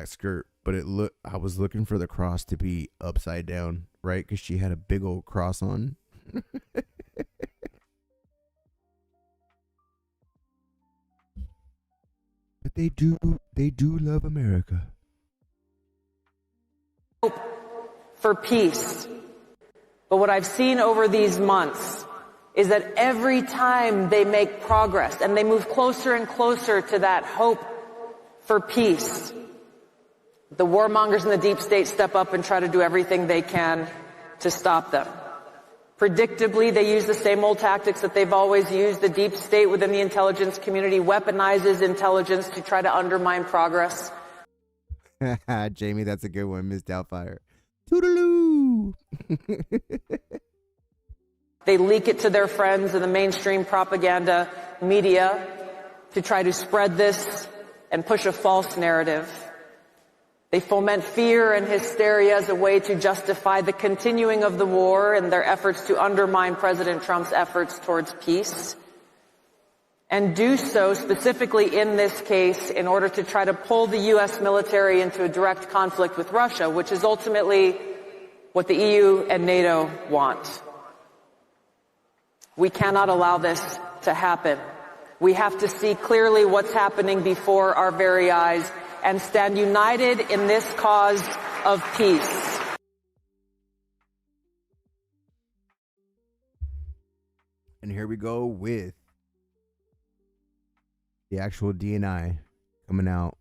skirt, but I was looking for the cross to be upside down, right? Because she had a big old cross on. But they do love America. Hope for peace. But what I've seen over these months is that every time they make progress and they move closer and closer to that hope for peace, the warmongers in the deep state step up and try to do everything they can to stop them. Predictably, they use the same old tactics that they've always used. The deep state within the intelligence community weaponizes intelligence to try to undermine progress. Jamie, that's a good one, Miss Doubtfire. Toodaloo! They leak it to their friends in the mainstream propaganda media to try to spread this and push a false narrative. They foment fear and hysteria as a way to justify the continuing of the war and their efforts to undermine President Trump's efforts towards peace. And do so specifically in this case in order to try to pull the U.S. military into a direct conflict with Russia, which is ultimately what the EU and NATO want. We cannot allow this to happen. We have to see clearly what's happening before our very eyes and stand united in this cause of peace. And here we go with the actual DNI coming out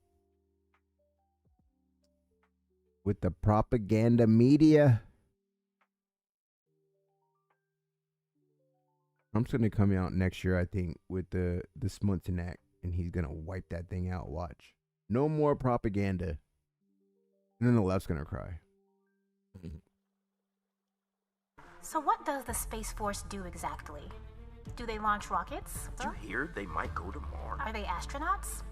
with the propaganda media. Trump's going to come out next year, I think, with the Smunson Act, and he's going to wipe that thing out. Watch. No more propaganda. And then the left's going to cry. So what does the Space Force do exactly? Do they launch rockets? Did you hear they might go to Mars? Are they astronauts?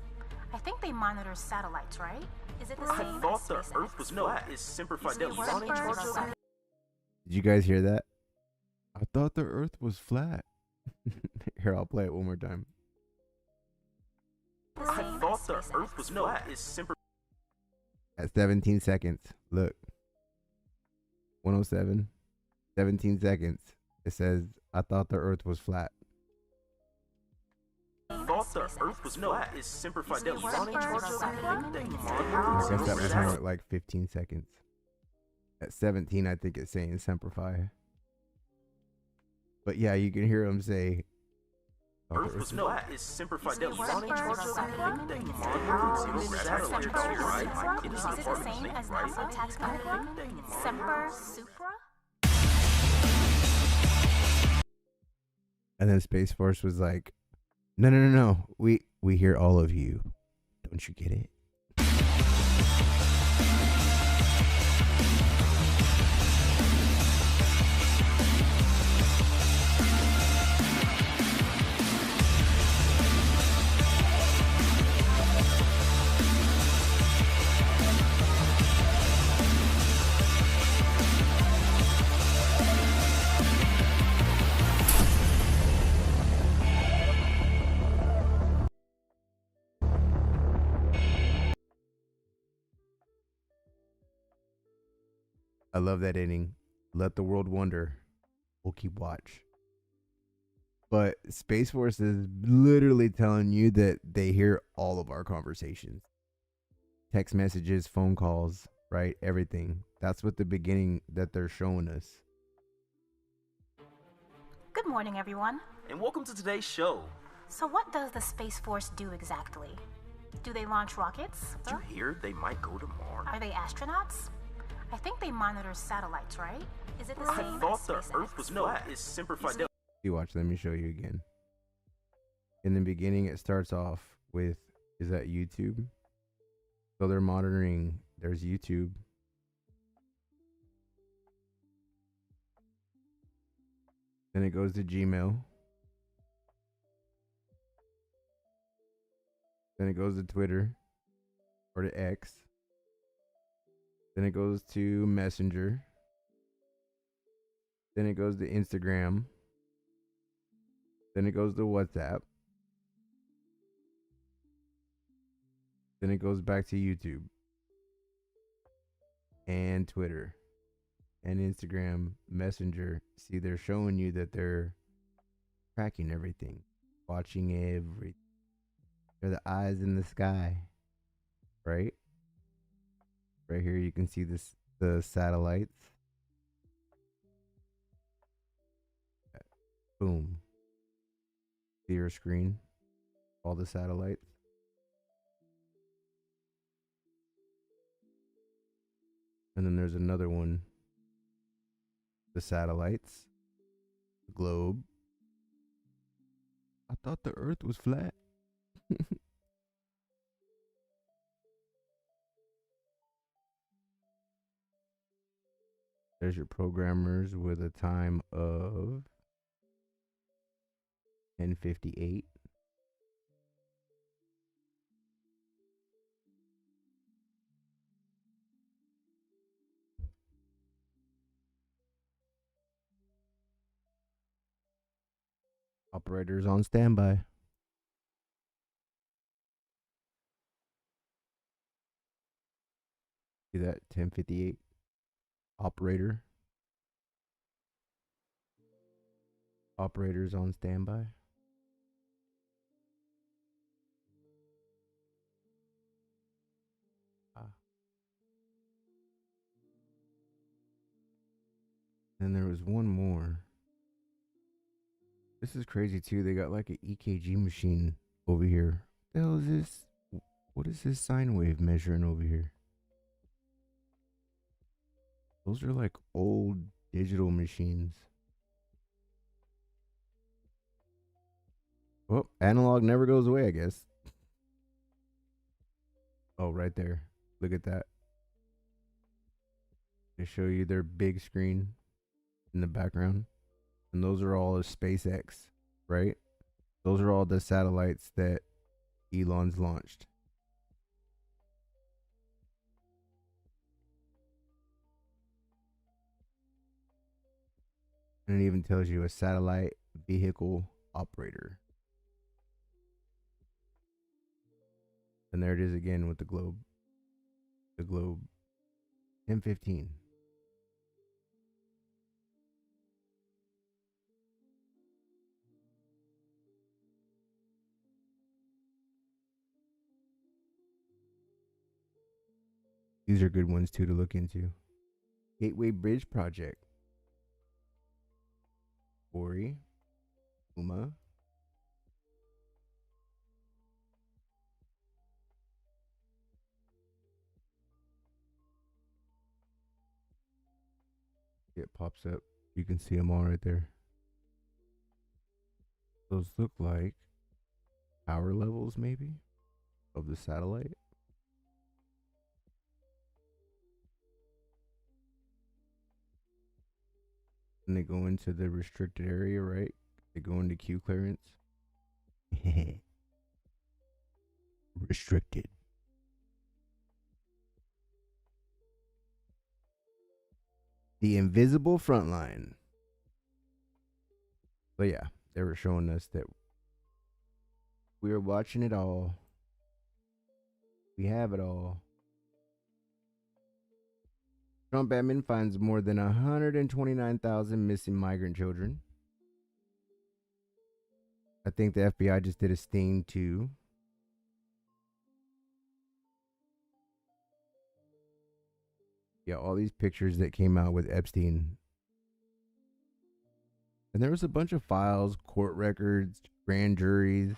I think they monitor satellites, right? Is it the same? I thought the Earth was flat. Is Semper Fidelis on in charge of that? Did you guys hear that? I thought the Earth was flat. Here, I'll play it one more time. I thought the Earth was flat. Is Semper At 17 seconds. Look. 107. 17 seconds. It says, I thought the Earth was flat. I thought the Earth was flat. Is Semper Fidelis on in charge of that? I guess that was more like 15 seconds. At 17, I think it's saying Semper Fi. But yeah, you can hear him say, Earth was flat. Is Semper Fidelis on in charge of that? Is it the same as NASA tax program? Semper Supra? And then Space Force was like, no. We hear all of you. Don't you get it? I love that ending. Let the world wonder. We'll keep watch. But Space Force is literally telling you that they hear all of our conversations. Text messages, phone calls, right? Everything. That's what the beginning that they're showing us. Good morning, everyone. And welcome to today's show. So what does the Space Force do exactly? Do they launch rockets? Did you hear they might go to Mars? Are they astronauts? I think they monitor satellites, right? Is it the same I thought as the SpaceX? Earth was flat. No, it's Semper Fidelis. You watch, let me show you again. In the beginning, it starts off with, is that YouTube? So they're monitoring, there's YouTube. Then it goes to Gmail. Then it goes to Twitter or to X. Then it goes to Messenger. Then it goes to Instagram. Then it goes to WhatsApp. Then it goes back to YouTube. And Twitter. And Instagram, Messenger. See, they're showing you that they're tracking everything. Watching everything. They're the eyes in the sky. Right? Right here you can see this, the satellites. Boom. See your screen? All the satellites. And then there's another one. The satellites. The globe. I thought the Earth was flat. There's your programmers with a time of 10:58. Operators on standby. See that 10:58 operator. Operators on standby. And there was one more. This is crazy too. They got like an EKG machine over here. What the hell is this? What is this sine wave measuring over here? Those are like old digital machines. Well, analog never goes away, I guess. Oh, right there. Look at that. They show you their big screen in the background. And those are all of SpaceX, right? Those are all the satellites that Elon's launched. And it even tells you a satellite vehicle operator. And there it is again with the globe. The globe. 10:15. These are good ones too to look into. Gateway Bridge Project. Ori. Uma. It pops up. You can see them all right there. Those look like power levels maybe of the satellite. And they go into the restricted area, right? They go into Q clearance. Restricted. The invisible front line. But yeah, they were showing us that we are watching it all. We have it all. Trump admin finds more than 129,000 missing migrant children. I think the FBI just did a sting too. Yeah, all these pictures that came out with Epstein. And there was a bunch of files, court records, grand juries.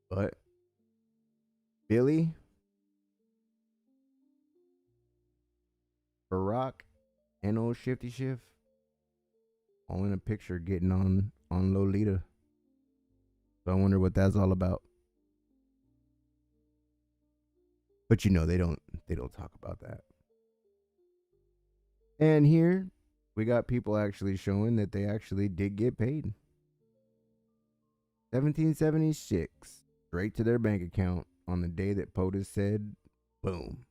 But Billy, Barack, and old Shifty Schiff all in a picture getting on Lolita. So I wonder what that's all about. But you know they don't talk about that. And here we got people actually showing that they actually did get paid. 1776 straight to their bank account on the day that POTUS said, boom,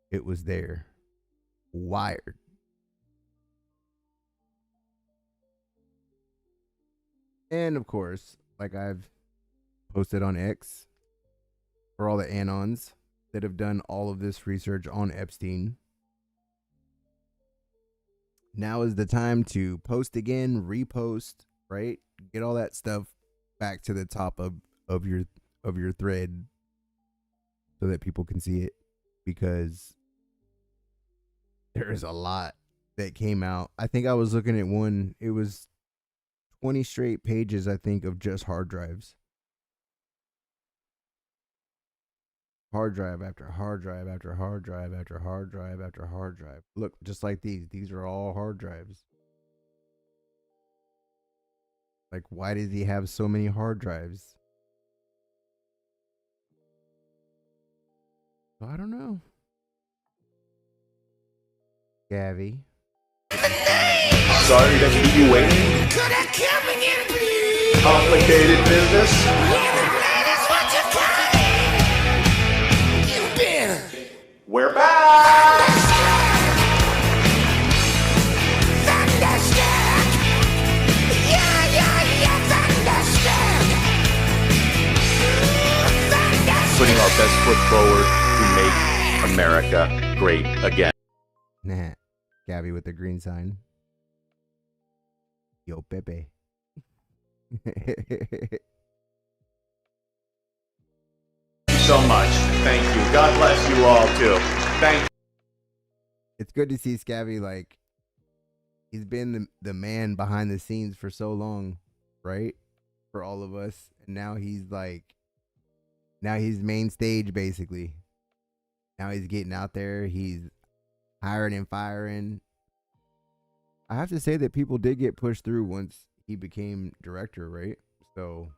it was there, wired. And of course, like I've posted on X, for all the Anons that have done all of this research on Epstein, now is the time to post again, repost, right? Get all that stuff back to the top of your thread so that people can see it, because there is a lot that came out. I think I was looking at one, it was 20 straight pages, I think, of just hard drives. Hard drive after hard drive after hard drive after hard drive after hard drive. Look, just like these. These are all hard drives. Like, why does he have so many hard drives? I don't know. Gabby. Sorry to keep you waiting. Complicated business. We're back! Putting our best foot forward to make America great again. Nah, Gabby with the green sign. Yo, Pepe. So much. Thank you. God bless you all too. Thank you. It's good to see Scabby, like, he's been the man behind the scenes for so long, right? For all of us. And now he's main stage, basically. Now he's getting out there. He's hiring and firing. I have to say that people did get pushed through once he became director, right? So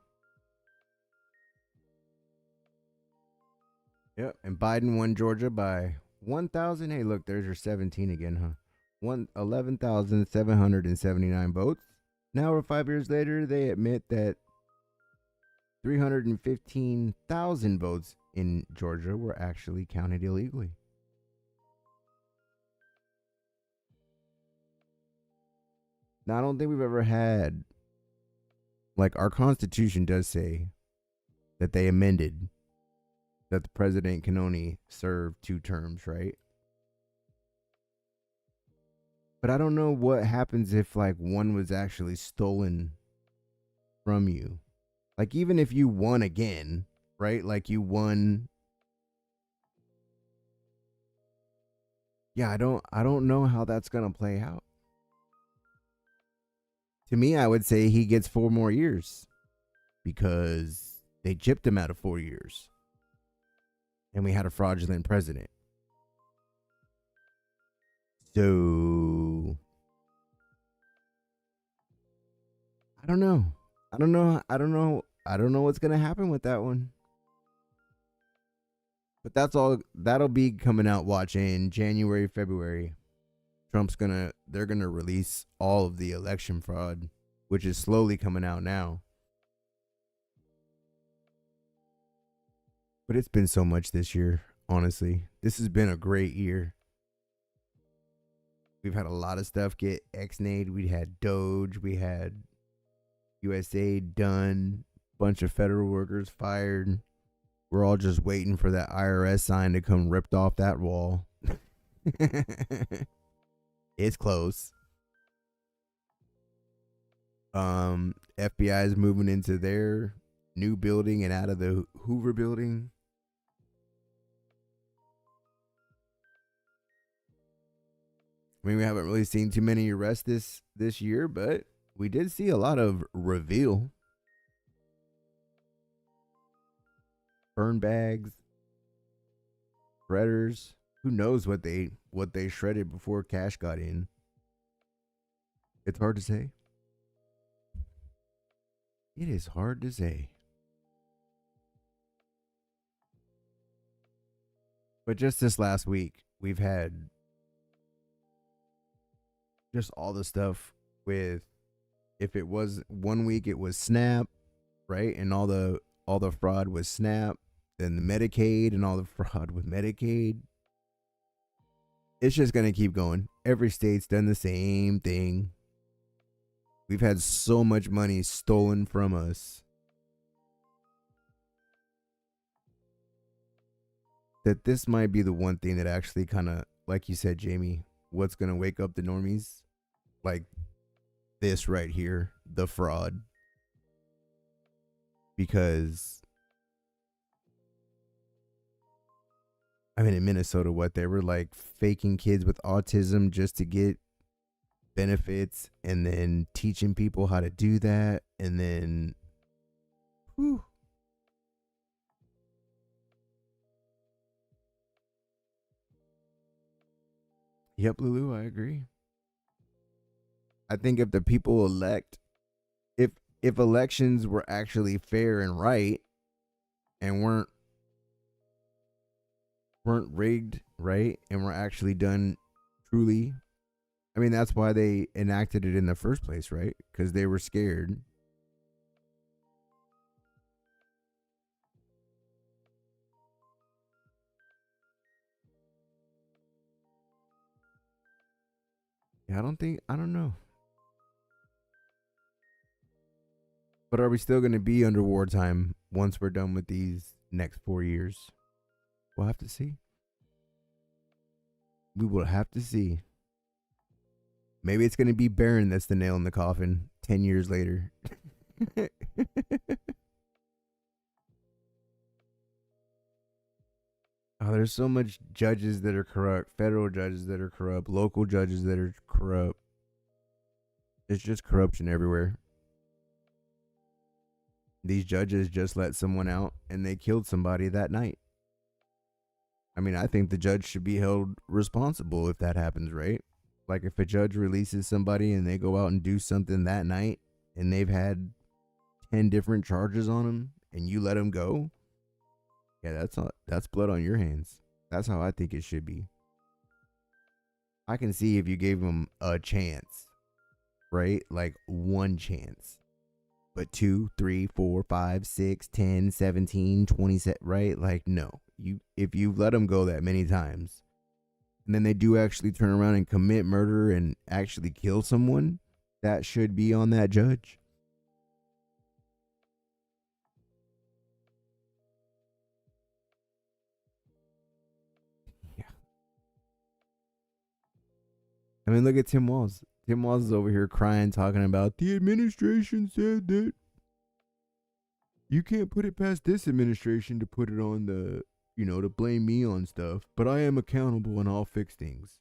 yep, and Biden won Georgia by 1,000. Hey, look, there's your 17 again, huh? 11,779 votes. Now, over 5 years later, they admit that 315,000 votes in Georgia were actually counted illegally. Now, I don't think we've ever had, like, our Constitution does say that they amended that the president can only serve 2 terms, right? But I don't know what happens if, like, one was actually stolen from you. Like, even if you won again, right? Like, you won. Yeah, I don't know how that's gonna play out. To me, I would say he gets 4 more years because they gypped him out of 4 years. And we had a fraudulent president. So I don't know. I don't know what's going to happen with that one. But that'll be coming out, watch, in January, February. They're going to release all of the election fraud, which is slowly coming out now. But it's been so much this year, honestly. This has been a great year. We've had a lot of stuff get ex-nayed. We had Doge. We had USAID done. Bunch of federal workers fired. We're all just waiting for that IRS sign to come ripped off that wall. It's close. FBI is moving into their new building and out of the Hoover building. I mean, we haven't really seen too many arrests this year, but we did see a lot of reveal. Burn bags, shredders. Who knows what they shredded before cash got in? It's hard to say. It is hard to say. But just this last week, we've had just all the stuff with, if it was 1 week, it was SNAP, right? And all the fraud was SNAP, then the Medicaid and all the fraud with Medicaid. It's just going to keep going. Every state's done the same thing. We've had so much money stolen from us that this might be the one thing that actually kind of, like you said, Jamie, what's going to wake up the normies? Like this right here, the fraud. Because, I mean, in Minnesota, they were like faking kids with autism just to get benefits, and then teaching people how to do that, and then whew. Yep, Lulu, I agree. I think if the people elect, if elections were actually fair and right and weren't rigged, right, and were actually done truly, I mean, that's why they enacted it in the first place, right? Because they were scared. Yeah, I don't know. But are we still going to be under wartime once we're done with these next 4 years? We'll have to see. We will have to see. Maybe it's going to be Barron that's the nail in the coffin 10 years later. Oh, there's so much judges that are corrupt, federal judges that are corrupt, local judges that are corrupt. It's just corruption everywhere. These judges just let someone out and they killed somebody that night. I mean, I think the judge should be held responsible if that happens, right? Like if a judge releases somebody and they go out and do something that night and they've had 10 different charges on them and you let them go. Yeah, that's blood on your hands. That's how I think it should be. I can see if you gave them a chance, right? Like one chance. But 2, 3, 4, 5, 6, 10, 17, 20, right? Like, no. If you let them go that many times, and then they do actually turn around and commit murder and actually kill someone, that should be on that judge. Yeah. I mean, look at Tim Walz. Tim Walz is over here crying, talking about the administration said that you can't put it past this administration to put it on the, to blame me on stuff, but I am accountable and I'll fix things.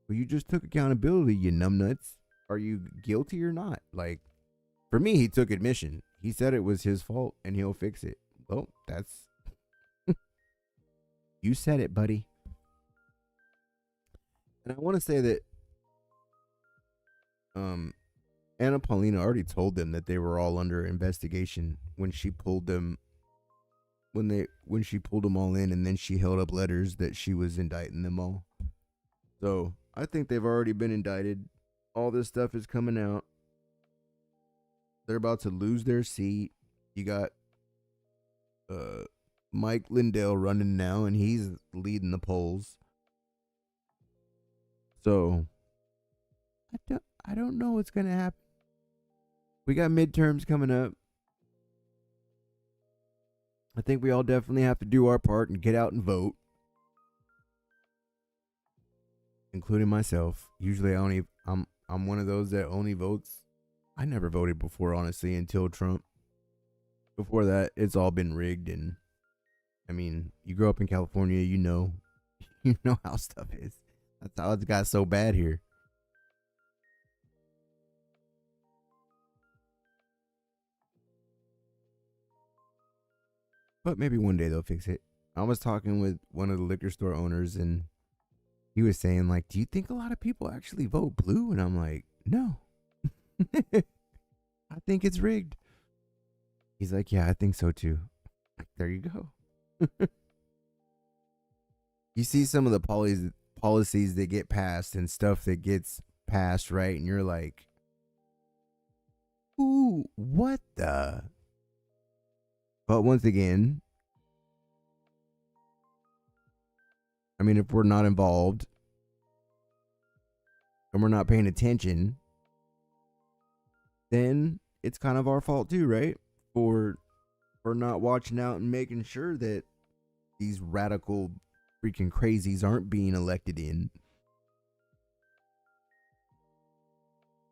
Well, you just took accountability, you numbnuts. Are you guilty or not? Like, for me, he took admission. He said it was his fault and he'll fix it. Well, that's... You said it, buddy. And I want to say that Anna Paulina already told them that they were all under investigation when she pulled them when she pulled them all in, and then she held up letters that she was indicting them all. So I think they've already been indicted. All this stuff is coming out. They're about to lose their seat. You got Mike Lindell running now, and he's leading the polls. So I don't know what's gonna happen. We got midterms coming up. I think we all definitely have to do our part and get out and vote. including myself. Usually I'm one of those that only votes. I never voted before, honestly, until Trump. Before that, it's all been rigged. And I mean, you grow up in California, you know how stuff is. That's how it's got so bad here. But maybe one day they'll fix it. I was talking with one of the liquor store owners, and he was saying, like, do you think a lot of people actually vote blue? And I'm like, no. I think it's rigged. He's like, yeah, I think so too. There you go. You see some of the policies that get passed and stuff that gets passed, right? And you're like, ooh, what the? But once again, I mean, if we're not involved and we're not paying attention, then it's kind of our fault too, right? For not watching out and making sure that these radical freaking crazies aren't being elected in.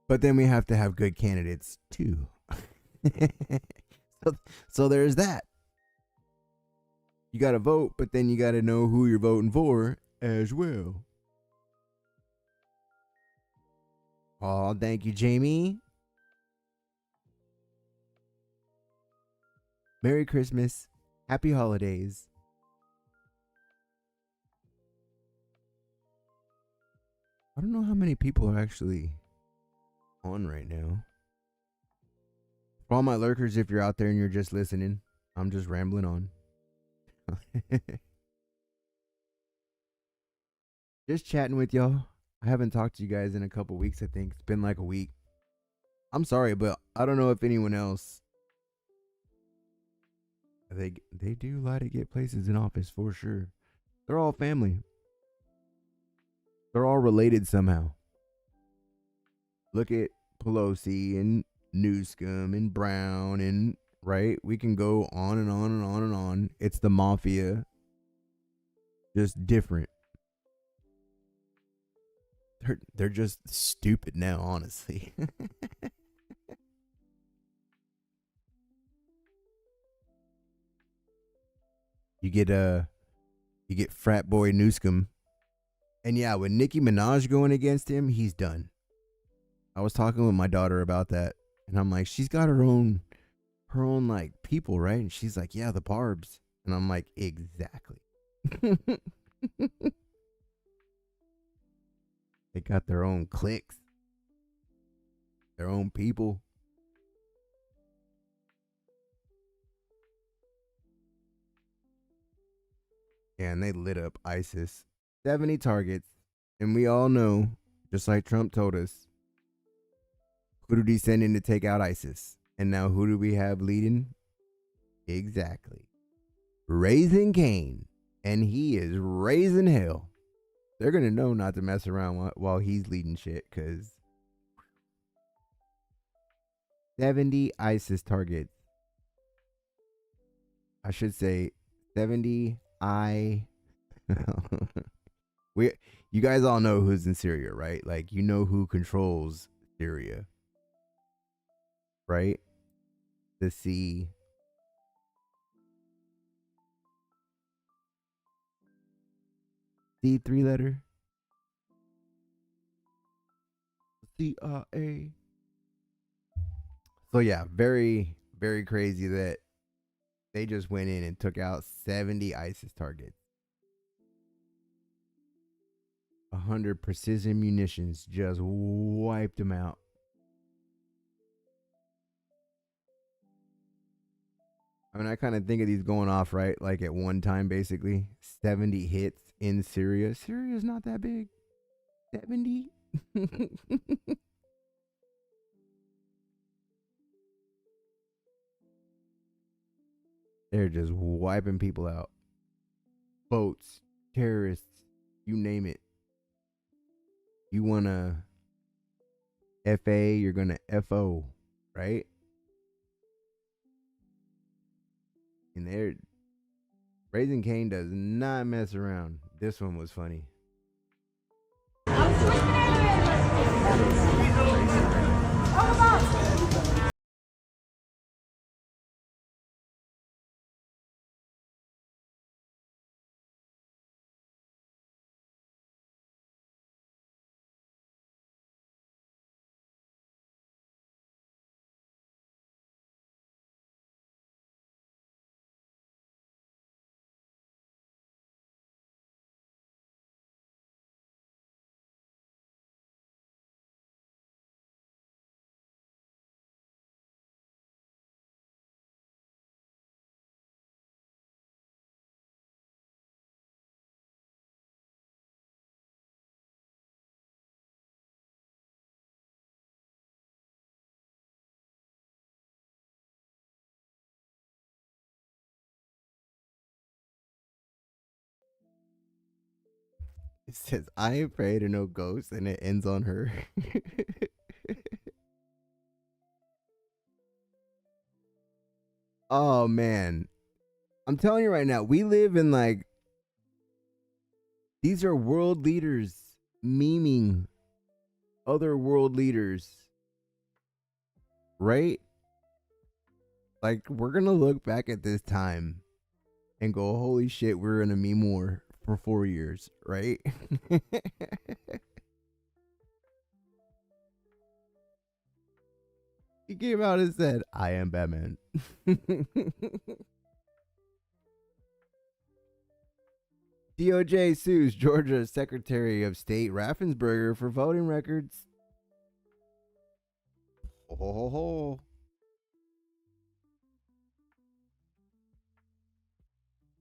But then we have to have good candidates too. So there's that. You got to vote, but then you got to know who you're voting for as well. Oh, thank you, Jamie. Merry Christmas. Happy holidays. I don't know how many people are actually on right now. For all my lurkers, if you're out there and you're just listening, I'm just rambling on. Just chatting with y'all. I haven't talked to you guys in a couple weeks, I think. It's been like a week. I'm sorry, but I don't know if anyone else. They do like to get places in office for sure. They're all family. They're all related somehow. Look at Pelosi and Newsom and Brown and right. We can go on and on and on and on. It's the mafia. Just different. They're just stupid now, honestly. You get frat boy Newsom. And yeah, with Nicki Minaj going against him, he's done. I was talking with my daughter about that, and I'm like, she's got her own like people, right? And she's like, yeah, the Barbs. And I'm like, exactly. They got their own cliques, their own people. Yeah, and they lit up ISIS. 70 targets. And we all know, just like Trump told us, who did he send in to take out ISIS? And now who do we have leading? Exactly. Raising Cain. And he is raising hell. They're going to know not to mess around while he's leading shit, because 70 ISIS targets. I should say 70 you guys all know who's in Syria, right? Like, you know who controls Syria, right? The C. C 3-letter. CIA. So yeah, very, very crazy that they just went in and took out 70 ISIS targets. 100 precision munitions, just wiped them out. I mean, I kind of think of these going off, right? Like at one time, basically 70 hits in Syria. Syria's not that big. 70. They're just wiping people out. Boats, terrorists, you name it. You want to FA, you're going to FO, right? And they're Raising Cain does not mess around. This one was funny. It says, I ain't afraid of no ghosts, and it ends on her. Oh, man. I'm telling you right now, we live in like, these are world leaders memeing other world leaders. Right? Like, we're going to look back at this time and go, holy shit, we're in a meme war for 4 years, right? He came out and said, I am Batman. DOJ sues Georgia Secretary of State Raffensperger for voting records. Ho, ho, ho, ho.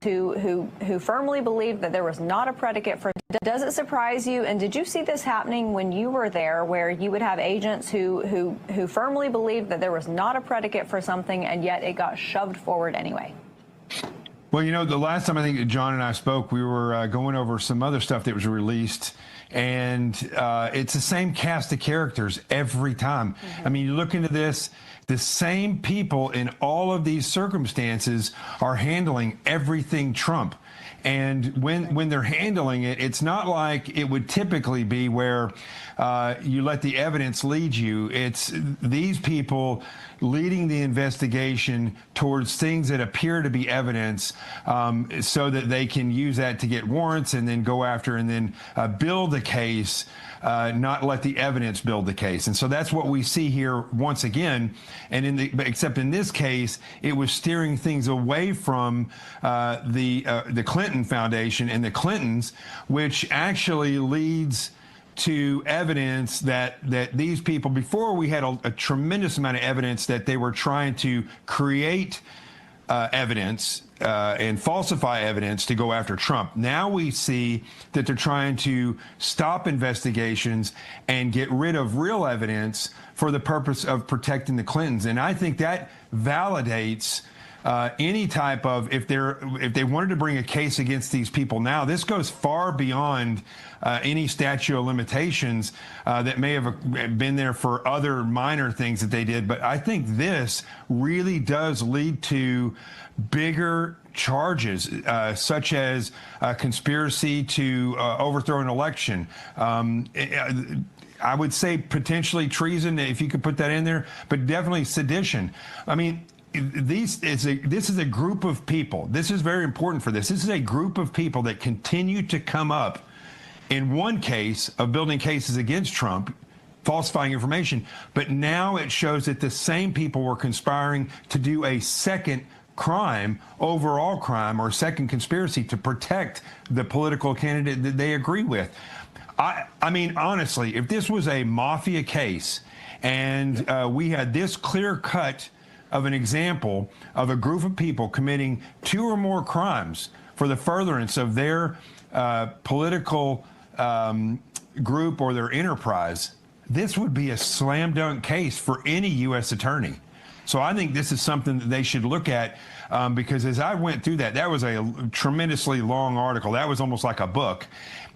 Who firmly believed that there was not a predicate for. Does it surprise you? And did you see this happening when you were there, where you would have agents who firmly believed that there was not a predicate for something, and yet it got shoved forward anyway? Well, you know, the last time I think John and I spoke, we were going over some other stuff that was released, and it's the same cast of characters every time. I mean, you look into this, the same people in all of these circumstances are handling everything Trump. And when they're handling it, it's not like it would typically be where you let the evidence lead you. It's these people leading the investigation towards things that appear to be evidence, so that they can use that to get warrants and then go after and then build a case, not let the evidence build the case. And so that's what we see here once again. And except in this case, it was steering things away from the Clinton Foundation and the Clintons, which actually leads to evidence that these people, before we had a tremendous amount of evidence that they were trying to create evidence and falsify evidence to go after Trump. Now we see that they're trying to stop investigations and get rid of real evidence for the purpose of protecting the Clintons. And I think that validates any type of, if they wanted to bring a case against these people now, this goes far beyond any statute of limitations that may have been there for other minor things that they did. But I think this really does lead to bigger charges, such as conspiracy to overthrow an election. I would say potentially treason, if you could put that in there, but definitely sedition. I mean, this is a group of people. This is very important for this. This is a group of people that continue to come up in one case of building cases against Trump, falsifying information, but now it shows that the same people were conspiring to do a second crime, overall crime, or second conspiracy to protect the political candidate that they agree with. I mean, honestly, if this was a mafia case and we had this clear cut of an example of a group of people committing 2 or more crimes for the furtherance of their political group or their enterprise, this would be a slam dunk case for any U.S. attorney. So I think this is something that they should look at, because as I went through that was a tremendously long article. That was almost like a book,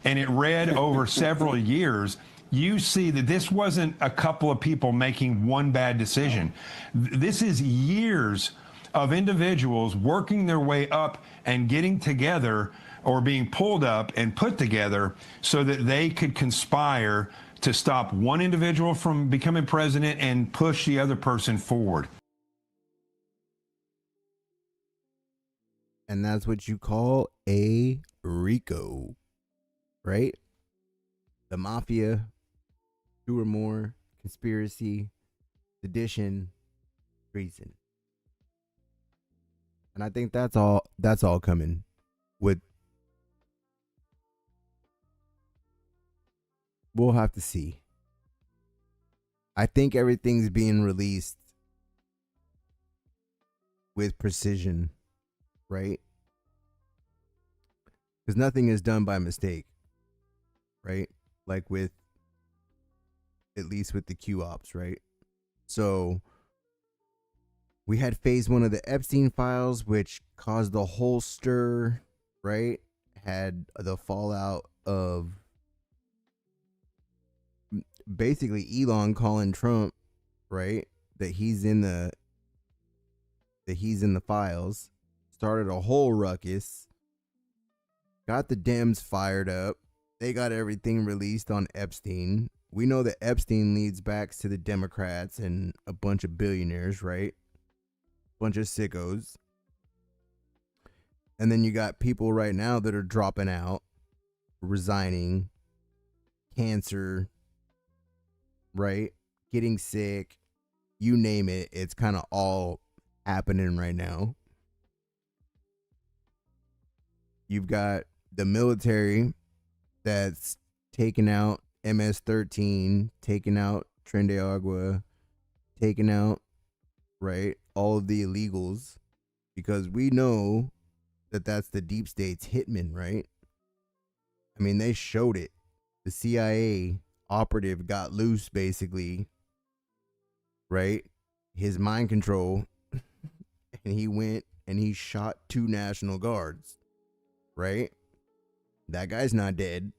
and it read over several years. You see that this wasn't a couple of people making one bad decision. This is years of individuals working their way up and getting together, or being pulled up and put together so that they could conspire to stop one individual from becoming president and push the other person forward. And that's what you call a RICO, right? The mafia, 2 or more, conspiracy, sedition, treason. And I think that's all coming with. We'll have to see. I think everything's being released with precision, right? Because nothing is done by mistake, right? Like with, at least with the Q-Ops, right? So we had phase 1 of the Epstein files, which caused the whole stir, right? Had the fallout of basically Elon calling Trump, right? That he's in the files, started a whole ruckus, got the Dems fired up. They got everything released on Epstein. We know that Epstein leads back to the Democrats and a bunch of billionaires, right? Bunch of sickos. And then you got people right now that are dropping out, resigning, cancer, right? Getting sick, you name it. It's kind of all happening right now. You've got the military that's taking out MS-13, taking out Tren de Agua, taking out, right, all of the illegals, because we know that that's the deep state's hitman, right? I mean, they showed it. The CIA operative got loose, basically, right? His mind control, and he went and he shot 2 National Guards, right? That guy's not dead.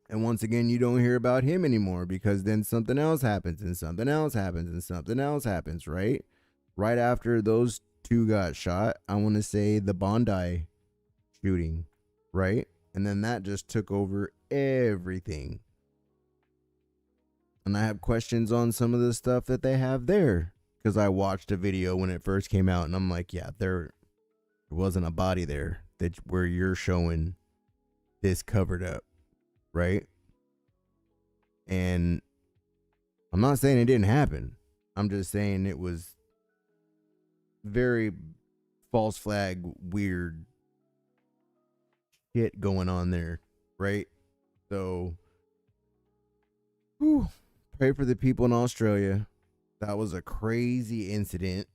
And once again, you don't hear about him anymore because then something else happens and something else happens and something else happens, right? Right after those 2 got shot, I want to say the Bondi shooting, right? And then that just took over everything. And I have questions on some of the stuff that they have there because I watched a video when it first came out and I'm like, yeah, there wasn't a body there that where you're showing this covered up, right? And I'm not saying it didn't happen. I'm just saying it was very false flag, weird shit going on there, right? So, whew, pray for the people in Australia. That was a crazy incident.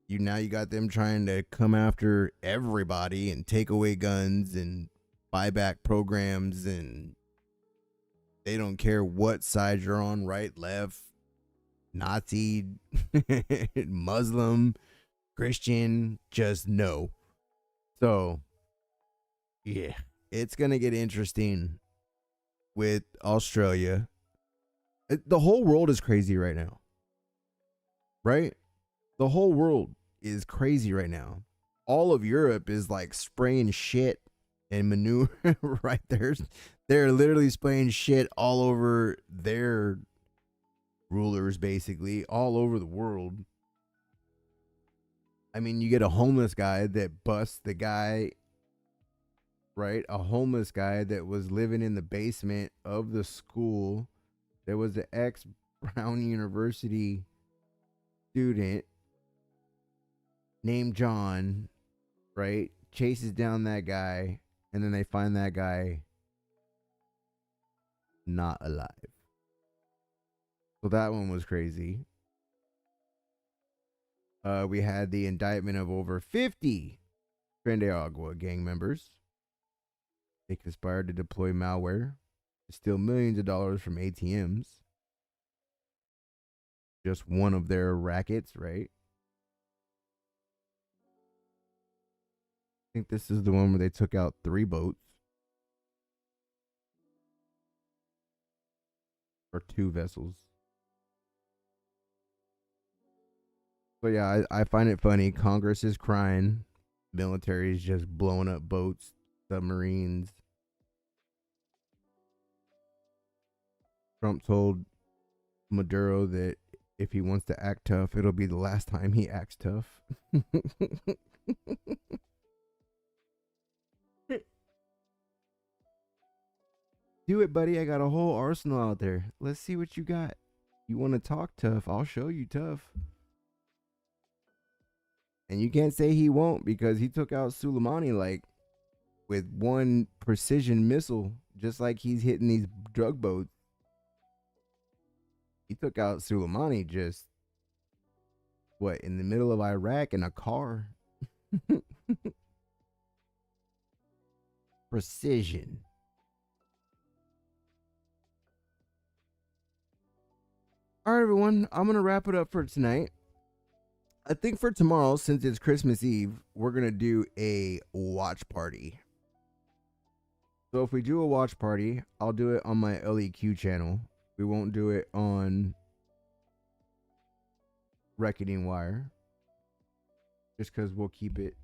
Now you got them trying to come after everybody and take away guns and buyback programs, and they don't care what side you're on, right, left, Nazi, Muslim, Christian, just no. So, yeah, it's going to get interesting with Australia. The whole world is crazy right now, right? The whole world is crazy right now. All of Europe is like spraying shit and manure right there. They're literally spraying shit all over their rulers, basically, all over the world. I mean, you get a homeless guy that busts the guy, right? A homeless guy that was living in the basement of the school. There was an ex-Brown University student named John, right? Chases down that guy, and then they find that guy not alive. So that one was crazy. We had the indictment of over 50 Tren de Agua gang members. They conspired to deploy malware to steal millions of dollars from ATMs. Just one of their rackets, right? I think this is the one where they took out 3 boats. Or 2 vessels. So yeah, I find it funny. Congress is crying. Military is just blowing up boats, submarines. Trump told Maduro that if he wants to act tough, it'll be the last time he acts tough. Do it, buddy. I got a whole arsenal out there. Let's see what you got. You want to talk tough? I'll show you tough. And you can't say he won't because he took out Soleimani like with one precision missile, just like he's hitting these drug boats. He took out Soleimani just, what, in the middle of Iraq in a car. Precision. All right, everyone. I'm going to wrap it up for tonight. I think for tomorrow, since it's Christmas Eve, we're going to do a watch party. So if we do a watch party, I'll do it on my LEQ channel. We won't do it on Reckoning Wire. Just because we'll keep it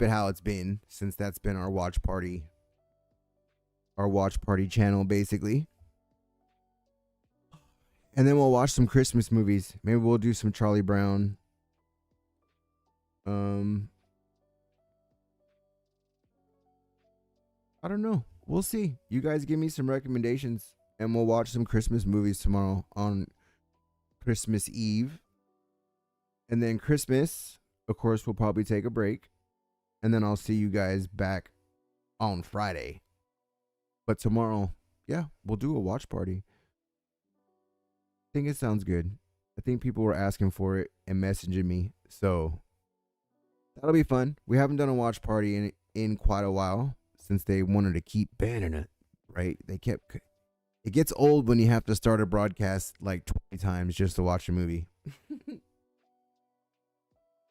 how it's been, since that's been our watch party channel, basically. And then we'll watch some Christmas movies. Maybe we'll do some Charlie Brown. I don't know. We'll see. You guys give me some recommendations, and we'll watch some Christmas movies tomorrow on Christmas Eve. And then Christmas, of course, we'll probably take a break. And then I'll see you guys back on Friday. But tomorrow, yeah, we'll do a watch party. I think it sounds good. I think people were asking for it and messaging me. So that'll be fun. We haven't done a watch party in quite a while, since they wanted to keep banning it, right? It gets old when you have to start a broadcast like 20 times just to watch a movie.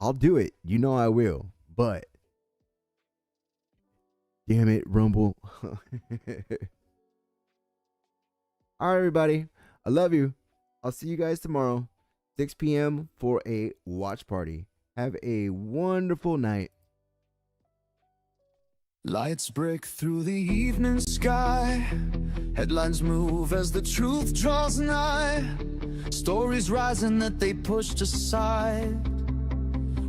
I'll do it. You know I will. But damn it, Rumble. All right, everybody. I love you. I'll see you guys tomorrow, 6 p.m. for a watch party. Have a wonderful night. Lights break through the evening sky. Headlines move as the truth draws nigh. Stories rising that they pushed aside.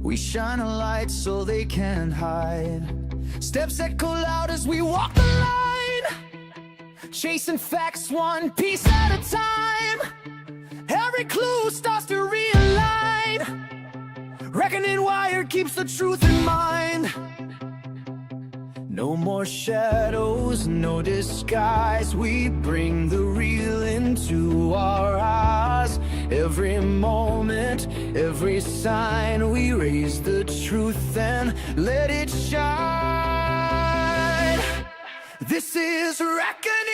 We shine a light so they can't hide. Steps echo loud as we walk the line. Chasing facts one piece at a time. Every clue starts to realign. Reckoning Wire keeps the truth in mind. No more shadows, no disguise. We bring the real into our eyes. Every moment, every sign, we raise the truth and let it shine. This is Reckoning.